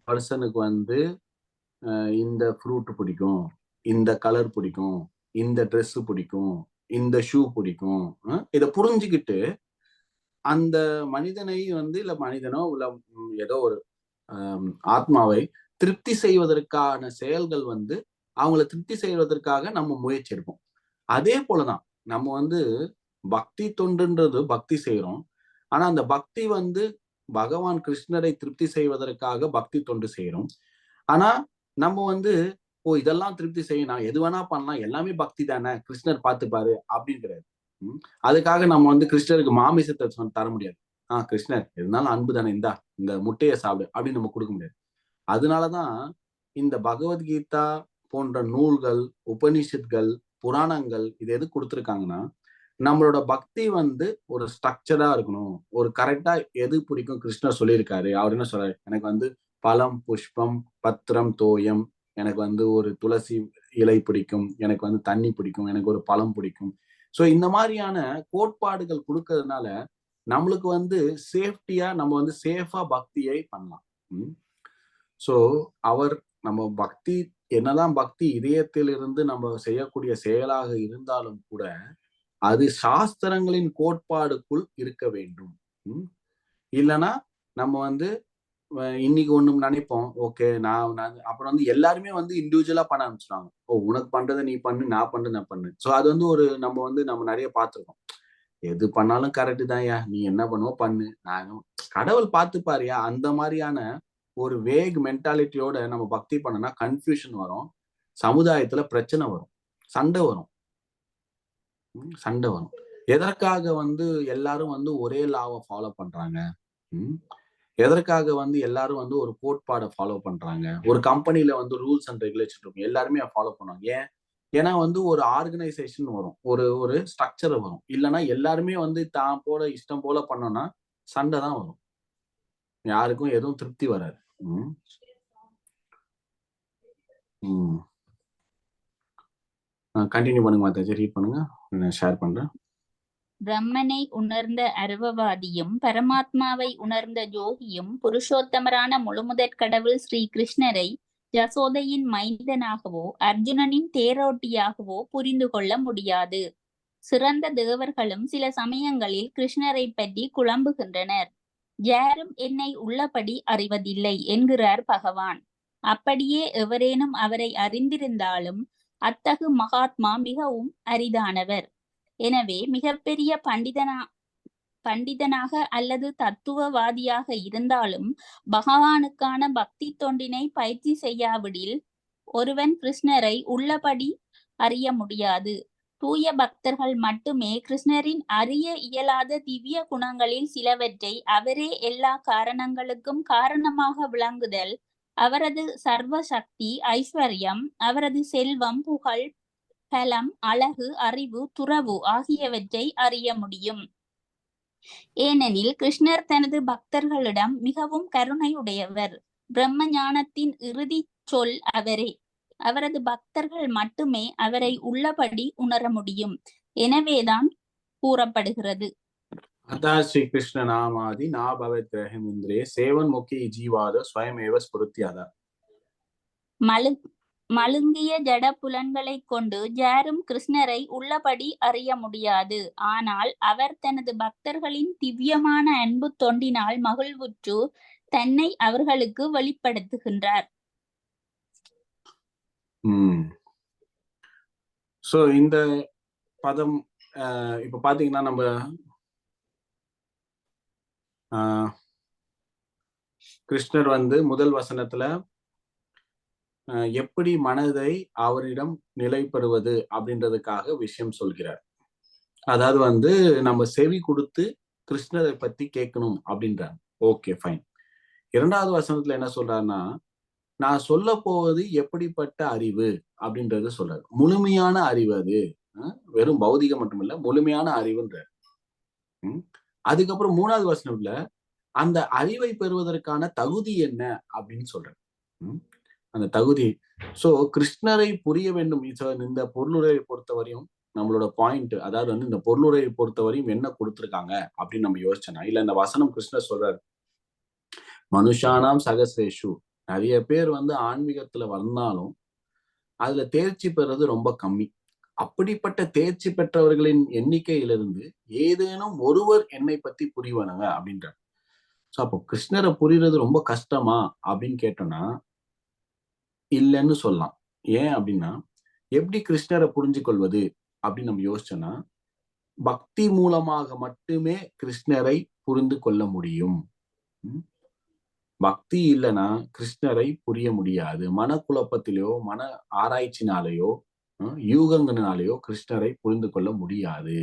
பர்சனுக்கு வந்து இந்த ஃப்ரூட் பிடிக்கும், இந்த கலர் பிடிக்கும், இந்த ட்ரெஸ் பிடிக்கும், இந்த ஷூ பிடிக்கும். இதை புரிஞ்சுக்கிட்டு அந்த மனிதனை வந்து இல்ல மனிதனோ இல்ல ஏதோ ஒரு ஆத்மாவை திருப்தி செய்வதற்கான செயல்கள் வந்து அவங்கள திருப்தி செய்வதற்காக நம்ம முயற்சி எடுப்போம். அதே போலதான் நம்ம வந்து பக்தி தொண்டுன்றது பக்தி செய்யறோம். ஆனா அந்த பக்தி வந்து பகவான் கிருஷ்ணரை திருப்தி செய்வதற்காக பக்தி தொண்டு செய்யறோம். ஆனா நம்ம வந்து இதெல்லாம் திருப்தி செய்ய நான் எது வேணா பண்ணலாம், எல்லாமே பக்தி தானே, கிருஷ்ணர் பார்த்துப்பாரு அப்படிங்கிறாரு. அதுக்காக நம்ம வந்து கிருஷ்ணருக்கு மாமிசத்தை தர முடியாது. கிருஷ்ணர் எதுனாலும் அன்பு தானே, இந்த முட்டையை சாப்பிடு அப்படின்னு நம்ம கொடுக்க முடியாது. அதனாலதான் இந்த பகவத்கீதா போன்ற நூல்கள், உபனிஷத்கள், புராணங்கள் இது எது கொடுத்துருக்காங்கன்னா, நம்மளோட பக்தி வந்து ஒரு ஸ்ட்ரக்சரா இருக்கணும். ஒரு கரெக்டா எது பிடிக்கும் கிருஷ்ணர் சொல்லியிருக்காரு. அவர் என்ன சொல்றாரு? எனக்கு வந்து பழம், புஷ்பம், பத்திரம், தோயம், எனக்கு வந்து ஒரு துளசி இலை பிடிக்கும், எனக்கு வந்து தண்ணி பிடிக்கும், எனக்கு ஒரு பழம் பிடிக்கும். சோ இந்த மாதிரியான கோட்பாடுகள் கொடுக்கறதுனால நம்மளுக்கு வந்து சேஃப்டியா நம்ம வந்து சேஃபா பக்தியை பண்ணலாம். சோ அவர் நம்ம பக்தி என்னதான் பக்தி இதயத்திலிருந்து நம்ம செய்யக்கூடிய செயலாக இருந்தாலும் கூட அது சாஸ்திரங்களின் கோட்பாடுக்குள் இருக்க வேண்டும். இல்லைன்னா நம்ம வந்து இன்னைக்கு ஒண்ணு நினைப்போம், ஓகே நான் அப்புறம் வந்து எல்லாருமே வந்து இண்டிவிஜுவலா பண்ண ஆரம்பிச்சிட்டாங்க. ஓ உனக்கு பண்றதை நீ பண்ணு, நான் பண்றது நான் பண்ணு. சோ அது வந்து ஒரு நம்ம நிறைய பார்த்திருக்கோம். எது பண்ணாலும் கரெக்ட் தான்யா, நீ என்ன பண்ணுவோ பண்ணு, நான் கடவுள் பார்த்துப்பாருயா. அந்த மாதிரியான ஒரு வேக் மென்டாலிட்டியோட நம்ம பக்தி பண்ணனா கன்ஃபியூஷன் வரும், சமுதாயத்துல பிரச்சனை வரும், சண்டை வரும். எதற்காக வந்து எல்லாரும் வந்து ஒரே லாவை ஃபாலோ பண்றாங்க? எதற்காக வந்து எல்லாரும் வந்து ஒரு கோட்பாடை ஃபாலோ பண்றாங்க? ஒரு கம்பெனில வந்து ரூல்ஸ் அண்ட் ரெகுலேஷன் இருக்கும், எல்லாருமே ஃபாலோ பண்ணுவாங்க. ஏன்னா வந்து ஒரு ஆர்கனைசேஷன் வரும், ஒரு ஸ்ட்ரக்சர் வரும். இல்லைன்னா எல்லாருமே வந்து தான் போல இஷ்டம் போல பண்ணோம்னா சண்டை தான் வரும், யாருக்கும் எதுவும் திருப்தி வராது. கண்டினியூ பண்ணுங்க மாதாஜி, ரீட் பண்ணுங்க, நான் ஷேர் பண்றேன். பிரம்மனை உணர்ந்த அருவவாதியும் பரமாத்மாவை உணர்ந்த ஜோகியும் புருஷோத்தமரான முழுமுதற் கடவுள் ஸ்ரீ கிருஷ்ணரை யசோதையின் மைந்தனாகவோ அர்ஜுனனின் தேரோட்டியாகவோ புரிந்து கொள்ள முடியாது. சிறந்த தேவர்களும் சில சமயங்களில் கிருஷ்ணரை பற்றி குழம்புகின்றனர். யாரும் என்னை உள்ளபடி அறிவதில்லை என்கிறார் பகவான். அப்படியே எவரேனும் அவரை அறிந்திருந்தாலும் அத்தகு மகாத்மா மிகவும் அரிதானவர். எனவே மிகப்பெரிய பண்டிதனாக அல்லது தத்துவவாதியாக இருந்தாலும் பகவானுக்கான பக்தி தொண்டினை பயிற்சி செய்யாவிடில் ஒருவன் கிருஷ்ணரை உள்ளபடி அறிய முடியாது. தூய பக்தர்கள் மட்டுமே கிருஷ்ணரின் அறிய இயலாத திவ்ய குணங்களில் சிலவற்றை அவரே எல்லா காரணங்களுக்கும் காரணமாக விளங்குதல், அவரது சர்வ சக்தி, ஐஸ்வர்யம், அவரது செல்வம், புகழ், பலம், அழகு, அறிவு, துறவு ஆகியவற்றை அறிய முடியும். ஏனெனில் கிருஷ்ணர் தனது பக்தர்களிடம் மிகவும் கருணையுடையவர். பிரம்ம ஞானத்தின் இறுதி சொல் அவரே. அவரது பக்தர்கள் மட்டுமே அவரை உள்ளபடி உணர முடியும். எனவேதான் கூறப்படுகிறது, அத்தா ஸ்ரீ கிருஷ்ண நாமாதி நா பவத் கிரஹமிந்திரே சேவன் முக்கி ஜீவாத ஸ்வயமேவ ஸ்புருத்யாதா. மழுங்கிய ஜட புலன்களை கொண்டு யாரும் கிருஷ்ணரை உள்ளபடி அறிய முடியாது. ஆனால் அவர் தனது பக்தர்களின் திவ்யமான அன்பு தொண்டினால் மகிழ்வுற்று தன்னை அவர்களுக்கு வெளிப்படுத்துகின்றார். சோ இந்த பதம் இப்ப பாத்தீங்கன்னா நம்ம கிருஷ்ணர் வந்து முதல் வசனத்துல எப்படி மனதை அவரிடம் நிலைப்படுவது அப்படின்றதுக்காக விஷயம் சொல்கிறார். அதாவது வந்து நம்ம செவி கொடுத்து கிருஷ்ணரை பத்தி கேட்கணும் அப்படின்றாங்க. Okay fine. இரண்டாவது வசனத்துல என்ன சொல்றாருன்னா, நான் சொல்ல போவது எப்படிப்பட்ட அறிவு அப்படின்றது சொல்றாரு. முழுமையான அறிவு, அது வெறும் பௌதிகம் மட்டுமில்ல, முழுமையான அறிவுன்றார். அதுக்கப்புறம் மூணாவது வசனத்துல அந்த அறிவை பெறுவதற்கான தகுதி என்ன அப்படின்னு சொல்றாரு. அந்த தகுதி. சோ கிருஷ்ணரை புரிய வேண்டும். இந்த பொருளுரையை பொறுத்தவரையும் நம்மளோட பாயிண்ட், அதாவது வந்து இந்த பொருளுரையை பொறுத்தவரையும் என்ன கொடுத்திருக்காங்க அப்படின்னு நம்ம யோசிச்சோம்னா, இல்ல இந்த வசனம் கிருஷ்ணர் சொல்றாரு, மனுஷானாம் சகசிரேஷு, நிறைய பேர் வந்து ஆன்மீகத்துல வந்தாலும் அதுல தேர்ச்சி பெறது ரொம்ப கம்மி. அப்படிப்பட்ட தேர்ச்சி பெற்றவர்களின் எண்ணிக்கையிலிருந்து ஏதேனும் ஒருவர் என்னை பத்தி புரிவானுங்க அப்படின்றார். சோ அப்போ கிருஷ்ணரை புரிகிறது ரொம்ப கஷ்டமா அப்படின்னு கேட்டோம்னா இல்லைன்னு சொல்லலாம். ஏன் அப்படின்னா, எப்படி கிருஷ்ணரை புரிஞ்சு கொள்வது அப்படின்னு நம்ம யோசிச்சோம்னா, பக்தி மூலமாக மட்டுமே கிருஷ்ணரை புரிந்து கொள்ள முடியும். பக்தி இல்லைன்னா கிருஷ்ணரை புரிய முடியாது. மனக்குழப்பத்திலேயோ மன ஆராய்ச்சினாலேயோ யூகங்கனாலேயோ கிருஷ்ணரை புரிந்து கொள்ள முடியாது.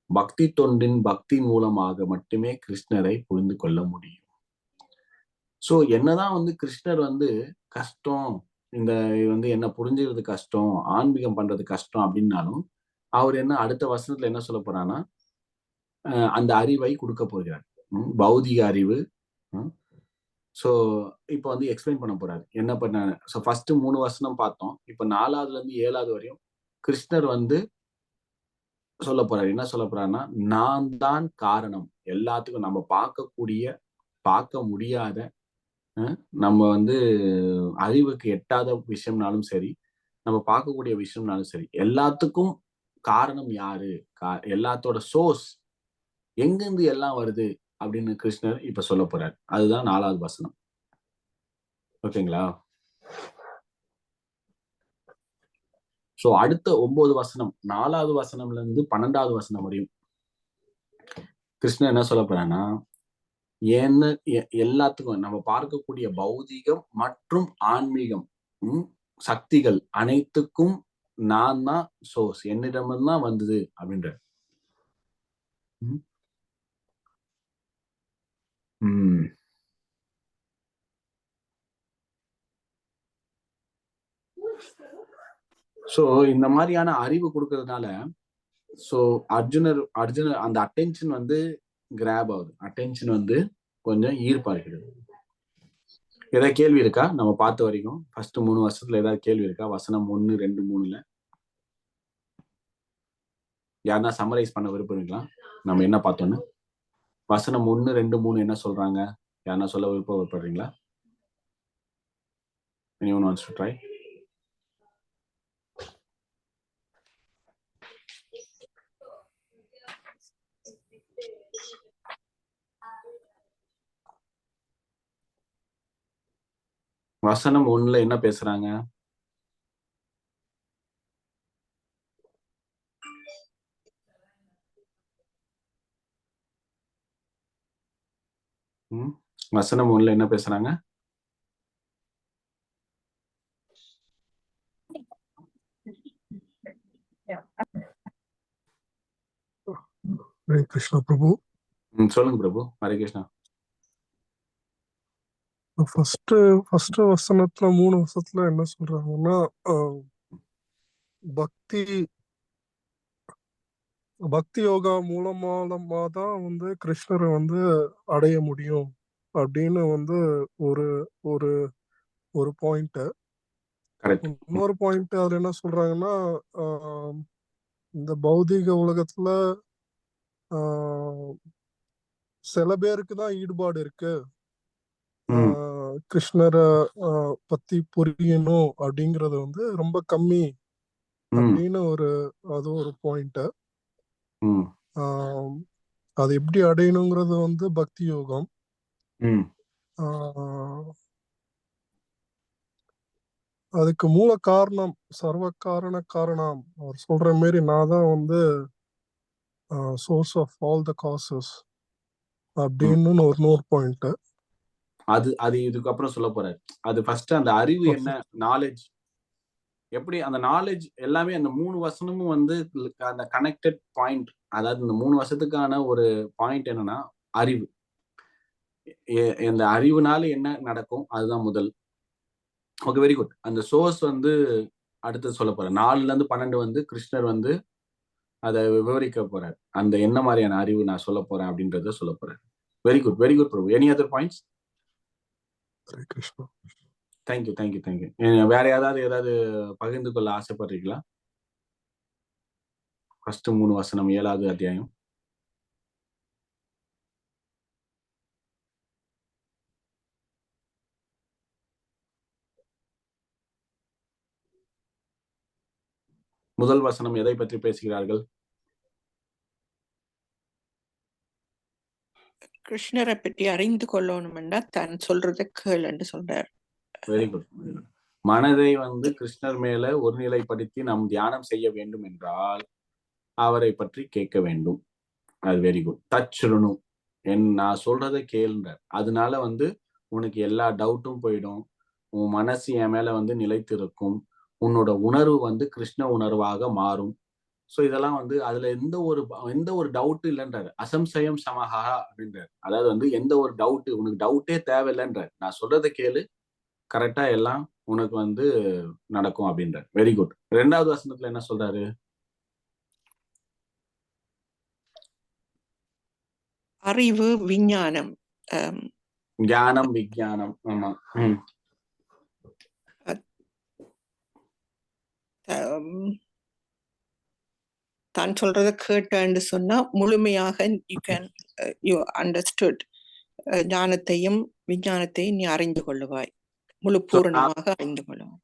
பக்தி தொண்டின் பக்தி மூலமாக மட்டுமே கிருஷ்ணரை புரிந்து கொள்ள முடியும். சோ என்னதான் வந்து கிருஷ்ணர் வந்து கஷ்டம், இந்த வந்து என்ன புரிஞ்சுக்கிறது கஷ்டம், ஆன்மீகம் பண்றது கஷ்டம் அப்படின்னாலும் அவர் என்ன அடுத்த வசனத்துல என்ன சொல்ல போறான்னா, அந்த அறிவை கொடுக்க போகிறார், பௌதிக அறிவு. சோ இப்ப வந்து எக்ஸ்பிளைன் பண்ண போறாரு என்ன பண்ண. சோ ஃபர்ஸ்ட் 3 வசனம் பார்த்தோம். இப்ப 4வதுல இருந்து 7வது வரையும் கிருஷ்ணர் வந்து சொல்ல போறாரு. என்ன சொல்ல போறாருன்னா, நான் தான் காரணம் எல்லாத்துக்கும். நம்ம பார்க்க முடியாத, நம்ம வந்து அறிவுக்கு எட்டாத விஷயம்னாலும் சரி, நம்ம பார்க்கக்கூடிய விஷயம்னாலும் சரி, எல்லாத்துக்கும் காரணம் யாரு, எல்லாத்தோட சோர்ஸ் எங்கிருந்து எல்லாம் வருது அப்படின்னு கிருஷ்ணர் இப்ப சொல்ல போறாரு. அதுதான் 4வது வசனம். ஓகேங்களா? சோ அடுத்த 9 வசனம், 4வது வசனம்ல இருந்து 12வது வசனம் வரையும் கிருஷ்ணர் என்ன சொல்ல போறான்னா, என்ன எல்லாத்துக்கும் நம்ம பார்க்கக்கூடிய பௌதிகம் மற்றும் ஆன்மீகம் சக்திகள் அனைத்துக்கும் நான் தான் சோர்ஸ், என்னிடம்தான் வந்தது அப்படின்ற. சோ இந்த மாதிரியான அறிவு கொடுக்கறதுனால சோ அர்ஜுனர் அந்த அட்டென்ஷன் வந்து கிராப் ஆகுது, அட்டென்ஷன் வந்து கொஞ்சம் ஈர்ப்பாகிறது. ஏதாவது கேள்வி இருக்கா? நம்ம பார்த்த வரைக்கும் ஃபர்ஸ்ட் 3 வருஷத்துல ஏதாவது கேள்வி இருக்கா? வசனம் 1, 2, 3ல யாருன்னா சம்மரைஸ் பண்ண விருப்பங்களா? நம்ம என்ன பார்த்தோன்னு வசனம் 1, 2, 3 என்ன சொல்றாங்க? யாருன்னா சொல்ல விருப்பப்படுறீங்களா? Anyone wants to try? வசனம் 1ல என்ன பேசுறாங்க? வசனம் 1ல என்ன பேசுறாங்க? ஹரே கிருஷ்ணா பிரபு. சொல்லுங்க பிரபு. ஹரே கிருஷ்ணா. ஃபர்ஸ்ட் வசனத்துல 3 வசனத்துல என்ன சொல்றாங்கன்னா, பக்தி யோகா மூலமா தான் வந்து கிருஷ்ணரை வந்து அடைய முடியும் அப்படின்னு வந்து ஒரு ஒரு ஒரு பாயிண்ட். இன்னொரு பாயிண்ட் அதுல என்ன சொல்றாங்கன்னா, இந்த பௌதிக உலகத்துல சில பேருக்கு தான் ஈடுபாடு இருக்கு, கிருஷ்ணரை பத்தி புரியணும் அப்படிங்கறது வந்து ரொம்ப கம்மி அப்படின்னு அது ஒரு பாயிண்ட். அது எப்படி அடையணுங்கிறது வந்து பக்தி யோகம். அதுக்கு மூல காரணம் சர்வ காரணம் அவர் சொல்ற மாதிரி நான் தான் வந்து source of all the causes அப்படின்னு ஒரு பாயிண்ட். அது இதுக்கப்புறம் சொல்ல போறாரு. அது ஃபர்ஸ்ட் அந்த அறிவு என்ன, நாலேஜ் எப்படி, அந்த நாலேஜ் எல்லாமே அந்த 3 வசனமும் வந்து அந்த கனெக்டட் பாயிண்ட். அதாவது இந்த 3 வருஷத்துக்கான ஒரு பாயிண்ட் என்னன்னா அறிவு. இந்த அறிவுனால என்ன நடக்கும் அதுதான் முதல். Okay, very good. அந்த சோர்ஸ் வந்து அடுத்து சொல்ல போறேன். 4ல இருந்து 12 வந்து கிருஷ்ணர் வந்து அதை விவரிக்க போறார். அந்த என்ன மாதிரியான அறிவு நான் சொல்ல போறேன் அப்படின்றத சொல்ல போறேன். Very good Prabhu. Any other points? Thank you. வேற ஏதாவது பகிர்ந்து கொள்ள ஆசைப்படுறீங்களா? ஃபர்ஸ்ட் 3 வசனம் 7வது அத்தியாயம். முதல் வசனம் எதை பற்றி பேசுகிறார்கள்? கிருஷ்ணரை பற்றி அறிந்து கொள்ளணும்னா தான் சொல்றத கேளுன்னு சொல்றார். Very good. மனதை வந்து கிருஷ்ணர் மேல ஒருநிலைப்படுத்தி நாம் தியானம் செய்ய வேண்டும் என்றால் அவரை பற்றி கேட்க வேண்டும். அது வெரி குட். தச்சுருணும், நான் சொல்றதை கேளுன்றார். அதனால வந்து உனக்கு எல்லா டவுட்டும் போயிடும், உன் மனசு என் மேல வந்து நிலைத்திருக்கும், உன்னோட உணர்வு வந்து கிருஷ்ண உணர்வாக மாறும். சோ இதெல்லாம் வந்து அதுல எந்த ஒரு டவுட் இல்லைன்றாரு. அசம்சயம் சமஹா அப்படின்றாரு. அதாவது வந்து எந்த ஒரு டவுட், உனக்கு டவுட்டே தேவையில்லைன்றார். நான் சொல்றதை கேளு, கரெக்டா எல்லாம் உனக்கு வந்து நடக்கும் அப்படின்றார். Very good. 2வது வசனத்துல என்ன சொல்றாரு? அறிவு விஞ்ஞானம், ஞானம் விஞ்ஞானம். ஆமா. தான் சொல்றத கேட்டேன்னு சொன்னா முழுமையாக யூ அண்டர்ஸ்டுட், ஞானத்தையும் விஞ்ஞானத்தையும் நீ அறிந்து கொள்ளுவாய், முழு பூரணமாக அறிந்து கொள்ளுவாய்.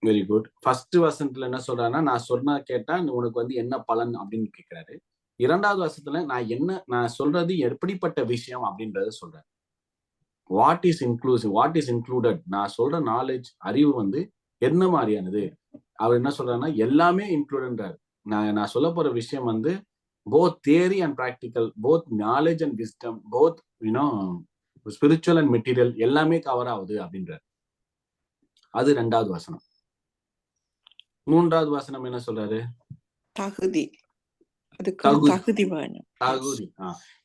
Very good. ஃபர்ஸ்ட் வசனத்துல என்ன சொல்றாருன்னா, நான் சொன்னா கேட்டா உனக்கு வந்து என்ன பலன் அப்படின்னு கேட்கிறாரு. இரண்டாவது வசனத்துல நான் சொல்றது எப்படிப்பட்ட விஷயம் அப்படின்றத சொல்றேன். What is inclusive, what is included, நான் சொல்ற நாலேஜ், அறிவு வந்து என்ன மாதிரியானது. அவர் என்ன சொல்றாருன்னா எல்லாமே இன்க்ளூடன்றாரு. நான் சொல்ல போற விஷயம் வந்து both theory and practical, both knowledge and wisdom, both spiritual and material எல்லாமே கவர் ஆகுது அப்படின்றார். அது 2வது வசனம். 3வது வசனம் என்ன சொல்றாரு? தகுதி, அதுக்கு தகுதி வேணும். தகுதி,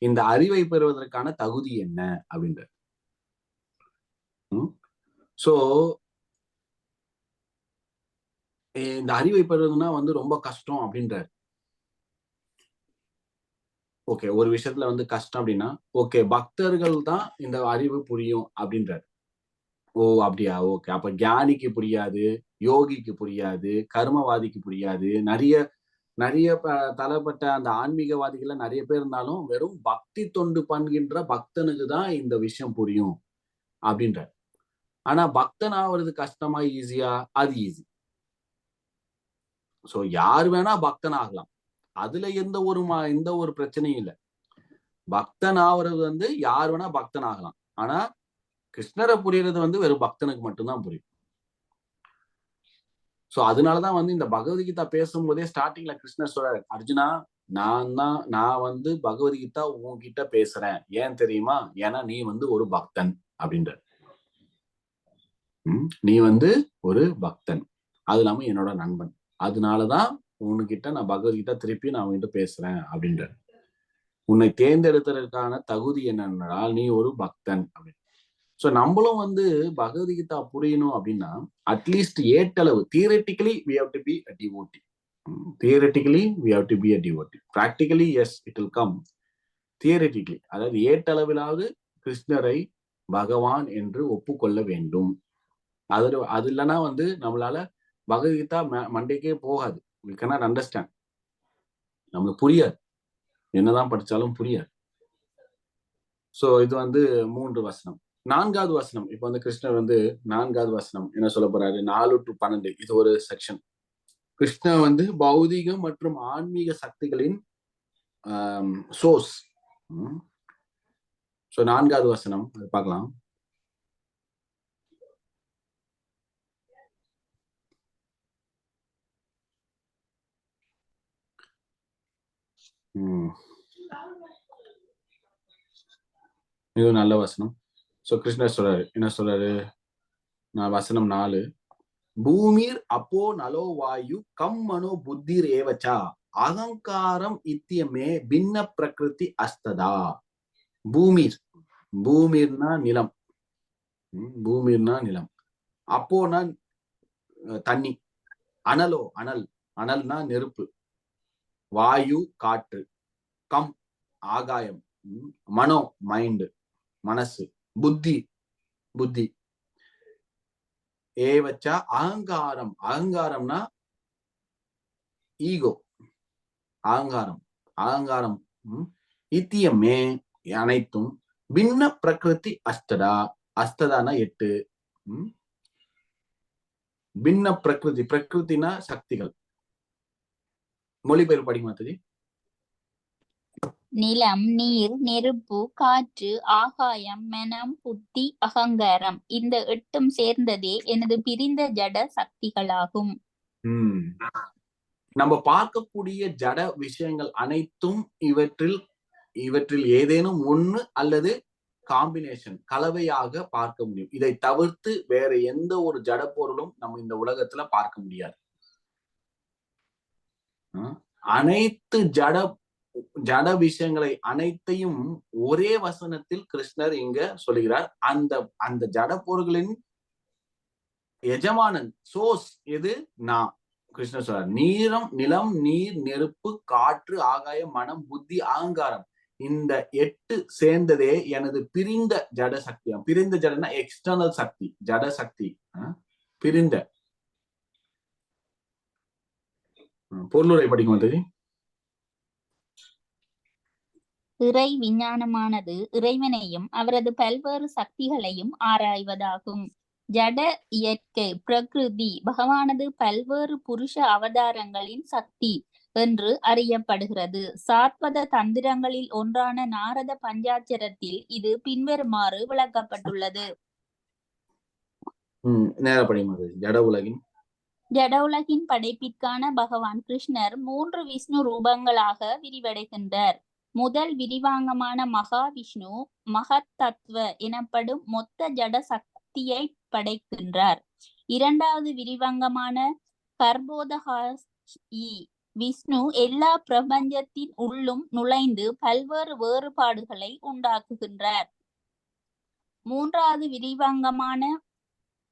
இந்த அறிவை பெறுவதற்கான தகுதி என்ன அப்படின்ற. சோ இந்த அறிவை பெறுவதுன்னா வந்து ரொம்ப கஷ்டம் அப்படின்றாரு. ஓகே, ஒரு விஷயத்துல வந்து கஷ்டம் அப்படின்னா ஓகே, பக்தர்கள் தான் இந்த அறிவு புரியும் அப்படின்றாரு. ஓ அப்படியா, ஓகே. அப்ப ஞானிக்கு புரியாது, யோகிக்கு புரியாது, கர்மவாதிக்கு புரியாது, நிறைய தலைப்பட்ட அந்த ஆன்மீகவாதிகள் நிறைய பேர் இருந்தாலும் வெறும் பக்தி தொண்டு பண்கின்ற பக்தனுக்கு தான் இந்த விஷயம் புரியும் அப்படின்ற. ஆனா பக்தன் ஆவறது கஷ்டமா ஈஸியா? அது ஈஸி. சோ யார் வேணா பக்தன் ஆகலாம், அதுல எந்த ஒரு பிரச்சனையும் இல்லை. பக்தன் ஆவறது வந்து யார் வேணா பக்தன் ஆகலாம். ஆனா கிருஷ்ணரை புரியறது வந்து வெறும் பக்தனுக்கு மட்டும்தான் புரியும். சோ அதனாலதான் வந்து இந்த பகவத்கீதா பேசும்போதே ஸ்டார்டிங்ல கிருஷ்ணர் சொல்றாரு, அர்ஜுனா நான் வந்து பகவத்கீதா உன்கிட்ட பேசுறேன், ஏன் தெரியுமா? ஏன்னா நீ வந்து ஒரு பக்தன் அப்படின்ற. நீ வந்து ஒரு பக்தன், அது இல்லாம என்னோட நண்பன், அதனாலதான் உன்கிட்ட நான் பகவத்கீதா திருப்பி நான் உன்கிட்ட பேசுறேன் அப்படின்ற. உன்னை தேர்ந்தெடுத்ததற்கான தகுதி என்னென்னால் நீ ஒரு பக்தன் அப்படின்னு. சோ நம்மளும் வந்து பகவத்கீதா புரியணும் அப்படின்னா அட்லீஸ்ட் ஏட்டளவு theoretically we have to be a devotee. Theoretically we have to be a devotee. Practically yes, it will come. Theoretically, அதாவது ஏட்டளவிலாவது கிருஷ்ணரை பகவான் என்று ஒப்புக்கொள்ள வேண்டும். அது இல்லைன்னா வந்து நம்மளால பகவத்கீதா மண்டைக்கே போகாது. we cannot understand. நம்மளுக்கு புரியாது, என்னதான் படிச்சாலும் புரியாது. சோ இது வந்து 3 வசனம். 4வது வசனம், இப்ப வந்து கிருஷ்ணர் வந்து 4வது வசனம் என்ன சொல்ல போறாரு? 4 to 12, இது ஒரு செக்ஷன். கிருஷ்ணர் வந்து பௌதிக மற்றும் ஆன்மீக சக்திகளின் சோர்ஸ். சோ 4வது வசனம் அது பார்க்கலாம். இது நல்ல வசனம். சோ கிருஷ்ணர் சொல்றாரு, என்ன சொல்றாரு? நான் வசனம் 4, பூமிர் அப்போ நலோ வாயு கம் மனோ புத்திர் ஏவச்சா அகங்காரம் இத்தியமே பின்ன பிரகிருதி அஸ்ததா. பூமிர்னா நிலம், பூமிர்னா நிலம், அப்போனா தண்ணி, அனல்னா நெருப்பு, வாயு காற்று, கம் ஆகாயம், மனோ மைண்ட் மனசு, புத்தி, ஏவச்சா அகங்காரம்னா ஈகோ, அகங்காரம் இத்தியமே அனைத்தும், பின்ன பிரகிருதி அஸ்ததானா 8, பின்ன பிரகிருதினா சக்திகள். மொழிபெயர்ப்பு படிக்க மாட்டது. நிலம், நீர், நெருப்பு, காற்று, ஆகாயம், மனம், புத்தி, அகங்காரம், இந்த 8ம் சேர்ந்ததே எனது பிரிந்த ஜட சக்திகளாகும். நம்ம பார்க்கக்கூடிய ஜட விஷயங்கள் அனைத்தும் இவற்றில் ஏதேனும் ஒண்ணு அல்லது காம்பினேஷன், கலவையாக பார்க்க முடியும். இதை தவிர்த்து வேற எந்த ஒரு ஜட பொருளும் நம்ம இந்த உலகத்துல பார்க்க முடியாது. அனைத்து ஜட விஷயங்களை அனைத்தையும் ஒரே வசனத்தில் கிருஷ்ணர் இங்க சொல்லுகிறார். அந்த ஜட பொருள்களின் எஜமானன், சோர்ஸ் எது? நான். கிருஷ்ணர் சொல்றார், நிலம், நீர், நெருப்பு, காற்று, ஆகாயம், மனம், புத்தி, அகங்காரம், இந்த 8 சேர்ந்ததே எனது பிரிந்த ஜட சக்தியாம். பிரிந்த ஜடனா எக்ஸ்டர்னல் சக்தி, ஜட சக்தி பிரிந்த. பொருளுரை படிக்கும் தெரியும். இறை விஞ்ஞானமானது இறைவனையும் அவரது பல்வேறு சக்திகளையும் ஆராய்வதாகும். ஜட இயற்கை பிரகிருதி பகவானது பல்வேறு புருஷ அவதாரங்களின் சக்தி என்று அறியப்படுகிறது. சாத்வத தந்திரங்களில் ஒன்றான நாரத பஞ்சாட்சரத்தில் இது பின்வருமாறு விளக்கப்பட்டுள்ளது. ஜட உலகின் ஜட உலகின் படைப்பிற்கான பகவான் கிருஷ்ணர் 3 விஷ்ணு ரூபங்களாக விரிவடைகின்றார். முதல் விரிவாங்கமான மகாவிஷ்ணு மகத் தத்துவ எனப்படும் மொத்த ஜட சக்தியை படைக்கின்றார். இரண்டாவது விரிவாங்கமான கர்போதகாயி விஷ்ணு எல்லா பிரபஞ்சத்தின் உள்ளும் நுழைந்து பல்வேறு வேறுபாடுகளை உண்டாக்குகின்றார். மூன்றாவது விரிவாங்கமான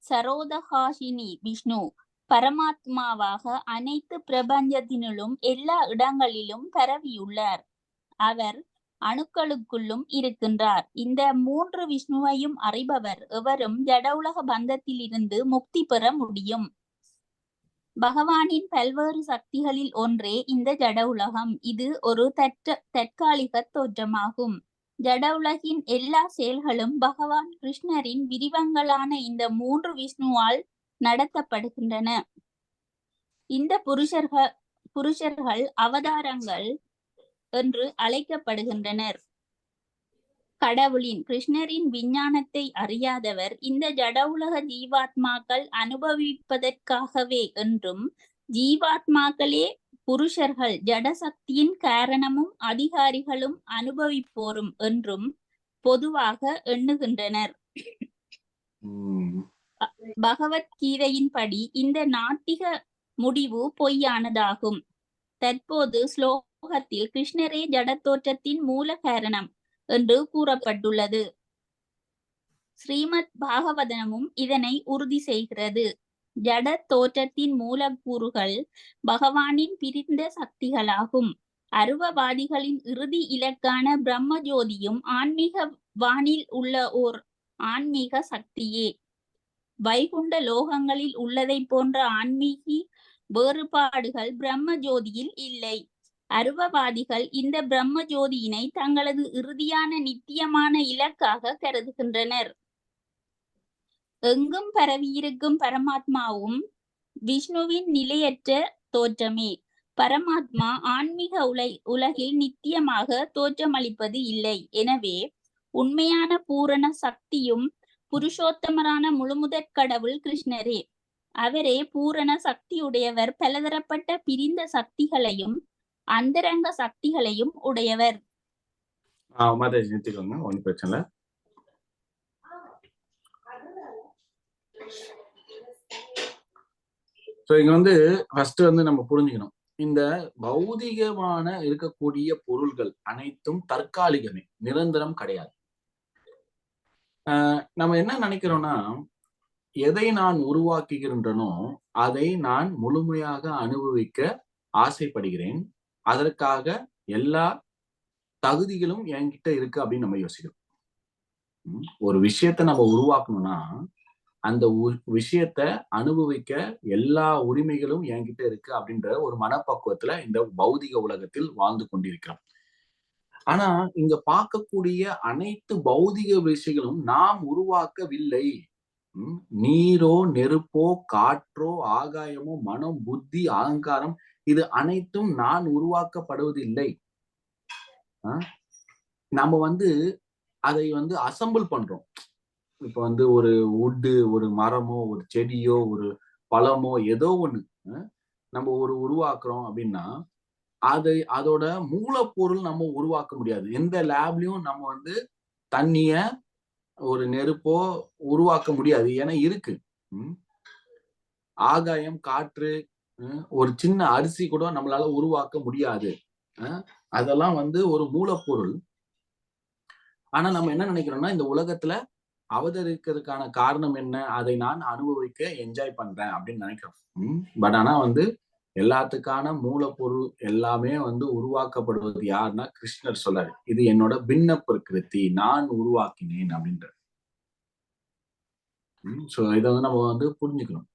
சரோதகாஷினி விஷ்ணு பரமாத்மாவாக அனைத்து பிரபஞ்சத்தினுள்ளும் எல்லா இடங்களிலும் பரவியுள்ளார். அவர் அணுக்களுக்குள்ளும் இருக்கின்றார். இந்த 3 விஷ்ணுவையும் அறிபவர் எவரும் ஜட உலக பந்தத்திலிருந்து முக்தி பெற முடியும். பகவானின் பல்வேறு சக்திகளில் ஒன்றே இந்த ஜட உலகம். இது ஒரு தற்காலிக தோற்றமாகும். ஜட உலகின் எல்லா செயல்களும் பகவான் கிருஷ்ணரின் விரிவங்களான இந்த 3 விஷ்ணுவால் நடத்தப்படுகின்றன. இந்த புருஷர்கள் அவதாரங்கள் என்று அழைக்கப்படுகின்றனர். கடவுளின் கிருஷ்ணரின் விஞ்ஞானத்தை அறியாதவர் இந்த ஜட உலக ஜீவாத்மாக்கள் அனுபவிப்பதற்காகவே என்றும் ஜீவாத்மாக்களே புருஷர்கள் ஜட சக்தியின் காரணமும் அதிகாரிகளும் அனுபவிப்போரும் என்றும் பொதுவாக எண்ணுகின்றனர். பகவத்கீதையின்படி இந்த நாத்திக முடிவு பொய்யானதாகும். தற்போது ஸ்லோகத்தில் கிருஷ்ணரே ஜட தோற்றத்தின் மூல காரணம் என்று கூறப்பட்டுள்ளது. ஸ்ரீமத் பாகவதமும் இதனை உறுதி செய்கிறது. ஜட தோற்றத்தின் மூலக்கூறுகள் பகவானின் பிரிந்த சக்திகளாகும். அருவவாதிகளின் இறுதி இலக்கான பிரம்ம ஜோதியும் ஆன்மீக வானில் உள்ள ஓர் ஆன்மீக சக்தியே. வைகுண்ட லோகங்களில் உள்ளதை போன்ற ஆன்மீகி வேறுபாடுகள் பிரம்ம ஜோதியில் இல்லை. அருவவாதிகள் இந்த பிரம்ம ஜோதியினை தங்களது இறுதியான நித்தியமான இலக்காக கருதுகின்றனர். எங்கும் பரவியிருக்கும் பரமாத்மாவும் விஷ்ணுவின் நிலையற்ற தோற்றமே. பரமாத்மா ஆன்மீக உலகில் நித்தியமாக தோற்றமளிப்பது இல்லை. எனவே உண்மையான பூரண சக்தியும் புருஷோத்தமரான முழுமுதற் கடவுள் கிருஷ்ணரே. அவரே பூரண சக்தியுடையவர். பலதரப்பட்ட பிரிந்த சக்திகளையும் அந்தரங்க சக்திகளையும் உடையவர். ஒன்னும் பிரச்சனை. இங்க ஃபர்ஸ்ட் நம்ம புரிஞ்சுக்கணும், இந்த பௌதிகமான இருக்கக்கூடிய பொருள்கள் அனைத்தும் தற்காலிகமே, நிரந்தரம் கிடையாது. நம்ம என்ன நினைக்கிறோம்னா, எதை நான் உருவாக்குகின்றனோ அதை நான் முழுமையாக அனுபவிக்க ஆசைப்படுகிறேன், அதற்காக எல்லா தகுதிகளும் என்கிட்ட இருக்கு அப்படின்னு நம்ம யோசிக்கிறோம். ஒரு விஷயத்த நம்ம உருவாக்கணும்னா அந்த விஷயத்த அனுபவிக்க எல்லா உரிமைகளும் என்கிட்ட இருக்கு அப்படின்ற ஒரு மனப்பக்குவத்துல இந்த பௌதிக உலகத்தில் வாழ்ந்து கொண்டிருக்கிறோம். ஆனா இங்க பார்க்கக்கூடிய அனைத்து பௌதிக விஷயங்களும் நாம் உருவாக்கவில்லை. நீரோ நெருப்போ காற்றோ ஆகாயமோ மனம் புத்தி அகங்காரம் இது அனைத்தும் நான் உருவாக்கப்படுவதில்லை. நம்ம அதை அசம்பிள் பண்றோம். இப்ப ஒரு வுட்டு, ஒரு மரமோ ஒரு செடியோ ஒரு பழமோ ஏதோ ஒண்ணு நம்ம உருவாக்குறோம் அப்படின்னா அதோட மூலப்பொருள் நம்ம உருவாக்க முடியாது. எந்த லேப்லயும் நம்ம தண்ணிய ஒரு நெருப்போ உருவாக்க முடியாது. ஏன்னா இருக்கு. ஆகாயம் காற்று ஒரு சின்ன அரிசி கூட நம்மளால உருவாக்க முடியாது. அதெல்லாம் ஒரு மூலப்பொருள். ஆனா நம்ம என்ன நினைக்கிறோம்னா, இந்த உலகத்துல அவதரிக்கிறதுக்கான காரணம் என்ன, அதை நான் அனுபவிக்க என்ஜாய் பண்றேன் அப்படின்னு நினைக்கிறோம். பட் ஆனா எல்லாத்துக்கான மூலப்பொருள் எல்லாமே உருவாக்கப்படுவது யாருன்னா கிருஷ்ணர் சொல்றாரு, இது என்னோட பின்ன பிரகிருதி, நான் உருவாக்கினேன் அப்படின்ற. சோ இதை நம்ம புரிஞ்சுக்கணும்.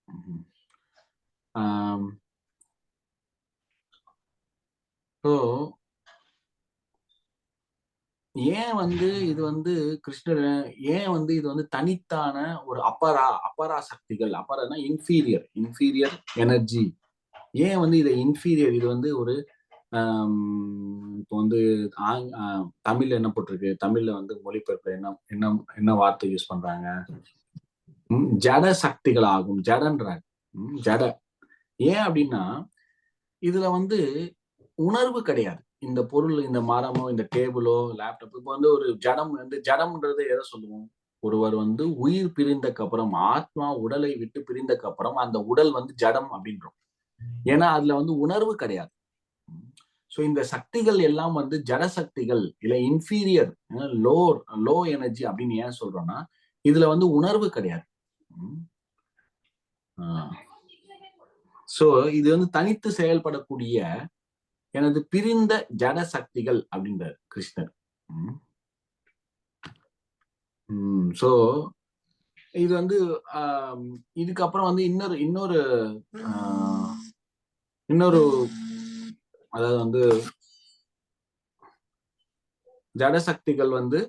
ஸோ ஏன் வந்து இது வந்து கிருஷ்ணர் ஏன் வந்து இது வந்து தனித்தான ஒரு அபரா சக்திகள், அபரானா இன்ஃபீரியர் எனர்ஜி. ஏன் வந்து இதை இன்ஃபீரியர், இது வந்து ஒரு இப்போ வந்து தமிழ்ல என்ன போட்டிருக்கு, தமிழ்ல வந்து மொழிபெயர்ப்பு என்ன என்ன என்ன வார்த்தை யூஸ் பண்றாங்க, ஜட சக்திகள் ஆகும். ஜடன்றாங்க, ஜட. ஏன் அப்படின்னா இதுல வந்து உணர்வு கிடையாது. இந்த பொருள், இந்த மரமோ, இந்த டேபிளோ, லேப்டாப், இப்போ வந்து ஒரு ஜடம்ன்றது எதை சொல்லுவோம்? ஒருவர் வந்து உயிர் பிரிந்தக்கு அப்புறம், ஆத்மா உடலை விட்டு பிரிந்தக்கு அப்புறம் அந்த உடல் வந்து ஜடம் அப்படின்றோம். ஏன்னா அதுல வந்து உணர்வு கிடையாது. சோ இந்த சக்திகள் எல்லாம் வந்து ஜட சக்திகள், இல்ல இன்ஃபீரியர், லோ எனர்ஜி அப்படின்னு ஏன் சொல்றோம்னா இதுல வந்து உணர்வு கிடையாது. சோ இது வந்து தனித்து செயல்படக்கூடிய எனது பிரிந்த ஜட சக்திகள் அப்படின்றார் கிருஷ்ணர். சோ இது வந்து இதுக்கப்புறம் வந்து இன்னொரு அதாவது வந்து ஜடசக்திகள் வந்து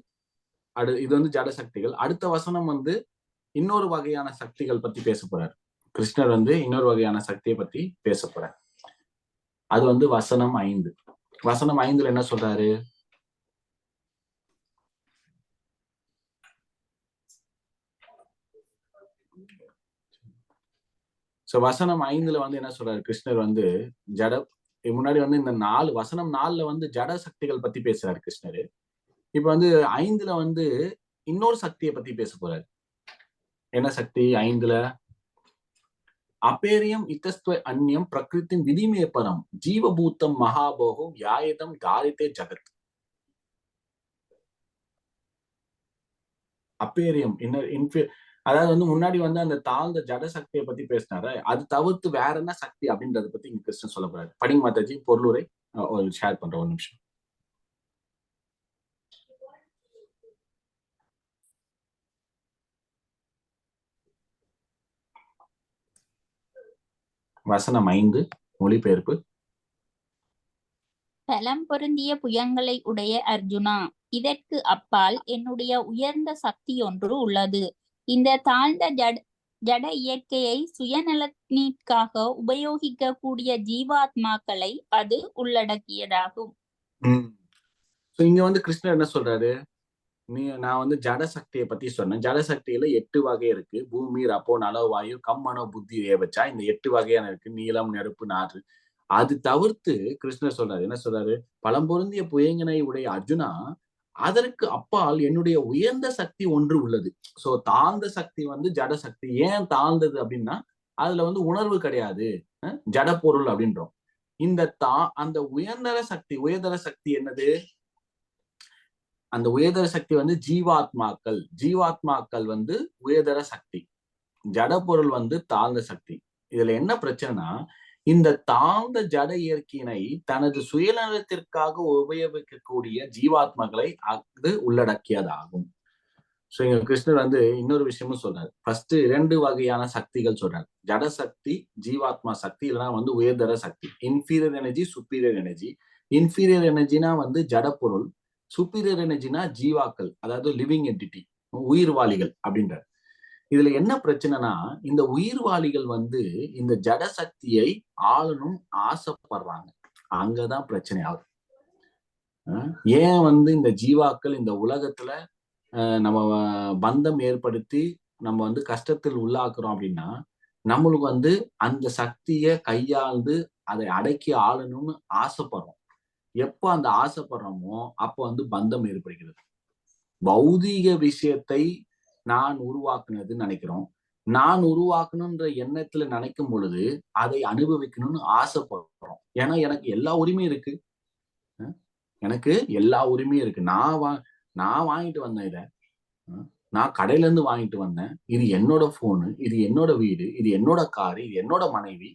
இது வந்து ஜடசக்திகள். அடுத்த வசனம் வந்து இன்னொரு வகையான சக்திகள் பத்தி பேச போறார் கிருஷ்ணர். வந்து இன்னொரு வகையான சக்தியை பத்தி பேச போறார். அது வந்து வசனம் 5. வசனம் 5ல என்ன சொல்றாரு? சோ வசனம் 5ல வந்து என்ன சொல்றாரு கிருஷ்ணர்? வந்து முன்னாடி வந்து இந்த வசனம் 4ல வந்து ஜட சக்திகள் பத்தி பேசுறாரு கிருஷ்ணர். இப்ப வந்து 5ல வந்து இன்னொரு சக்தியை பத்தி பேச போறாரு. என்ன சக்தி 5ல? அபேரியம் இத்தஸ்துவ அந்நியம் பிரகிருத்தின் விதிமே பரம் ஜீவபூத்தம் மகாபோகம் யாயதம் தாரித்தே ஜகத். அப்பேரியம் அதாவது வந்து முன்னாடி வந்து அந்த தாழ்ந்த ஜட சக்தியை பத்தி பேசினாரு. அது தவிர்த்து வேற என்ன சக்தி அப்படின்றத பத்தி இங்க கிருஷ்ணன் சொல்ல போறாரு. படிங்க மாதாஜி, பொருளுரை ஷேர் பண்ற ஒரு நிமிஷம். வசனம் 5 மொழிபெயர்ப்பு. பலம் பொருந்திய புயங்களை உடைய அர்ஜுனா, இதற்கு அப்பால் என்னுடைய உயர்ந்த சக்தி ஒன்று உள்ளது. இந்த தாழ்ந்த ஜட இயற்கையை சுயநலத்திற்காக உபயோகிக்க கூடிய ஜீவாத்மாக்களை அது உள்ளடக்கியதாகும். இங்க வந்து கிருஷ்ணர் என்ன சொல்றாரு? நான் வந்து ஜட சக்தியை பத்தி சொன்னேன். ஜட சக்தியில 8 வகை இருக்கு. பூமி, ரப்போ, நலோ, வாயு, கம்மனோ, புத்தி, ஏவச்சா. இந்த 8 வகையான இருக்கு. நீளம், நெருப்பு, நாற்று. அது தவிர்த்து கிருஷ்ணர் சொல்றாரு, என்ன சொல்றாரு? பலம் பொருந்திய புயங்கனை உடைய அர்ஜுனா, அதற்கு அப்பால் என்னுடைய உயர்ந்த சக்தி ஒன்று உள்ளது. சோ தாழ்ந்த சக்தி வந்து ஜட சக்தி. ஏன் தாழ்ந்தது அப்படின்னா அதுல வந்து உணர்வு கிடையாது, ஜட பொருள் அப்படின்றோம். அந்த உயர்தர சக்தி என்னது? அந்த உயர்தர சக்தி வந்து ஜீவாத்மாக்கள் வந்து உயர்தர சக்தி. ஜட பொருள் வந்து தாழ்ந்த சக்தி. இதுல என்ன பிரச்சனைனா இந்த தாழ்ந்த ஜட இயற்கையினை தனது சுயநலத்திற்காக உபயோகிக்கக்கூடிய ஜீவாத்மாக்களை அது உள்ளடக்கியதாகும். சோ இங்க கிருஷ்ணர் வந்து இன்னொரு விஷயமும் சொல்றாரு. ஃபர்ஸ்ட் 2 வகையான சக்திகள் சொல்றாரு. ஜட சக்தி, ஜீவாத்மா சக்தி, இல்லைன்னா வந்து உயர்தர சக்தி. Inferior energy, superior energy. Inferior எனர்ஜினா வந்து ஜட பொருள், சுப்பீரியர் எனர்ஜினா ஜீவாக்கள், அதாவது லிவிங் என்டிட்டி, உயிர்வாளிகள் அப்படின்றார். இதுல என்ன பிரச்சனைனா இந்த உயிர்வாளிகள் வந்து இந்த ஜட சக்தியை ஆளணும் ஆசைப்படுறாங்க. அங்கதான் பிரச்சனை ஆகுது. ஏன் வந்து இந்த ஜீவாக்கள் இந்த உலகத்துல நம்ம பந்தம் ஏற்படுத்தி நம்ம வந்து கஷ்டத்தில் உள்ளாக்குறோம் அப்படின்னா நம்மளுக்கு வந்து அந்த சக்தியை கையாண்டு அதை அடக்கி ஆளணும்னு ஆசைப்படுறோம். எப்போ அந்த ஆசைப்படுறோமோ அப்போ வந்து பந்தம் ஏற்படுகிறது. பௌதீக விஷயத்தை நான் உருவாக்குனதுன்னு நினைக்கிறோம். நான் உருவாக்கணும்ன்ற எண்ணத்துல நினைக்கும் பொழுது அதை அனுபவிக்கணும்னு ஆசைப்படுறோம். ஏன்னா எனக்கு எல்லா உரிமையும் இருக்கு. நான் வாங்கிட்டு வந்தேன். இதை நான் கடையில இருந்து வாங்கிட்டு வந்தேன். இது என்னோட போனு, இது என்னோட வீடு, இது என்னோட காரு, இது என்னோட மனைவி,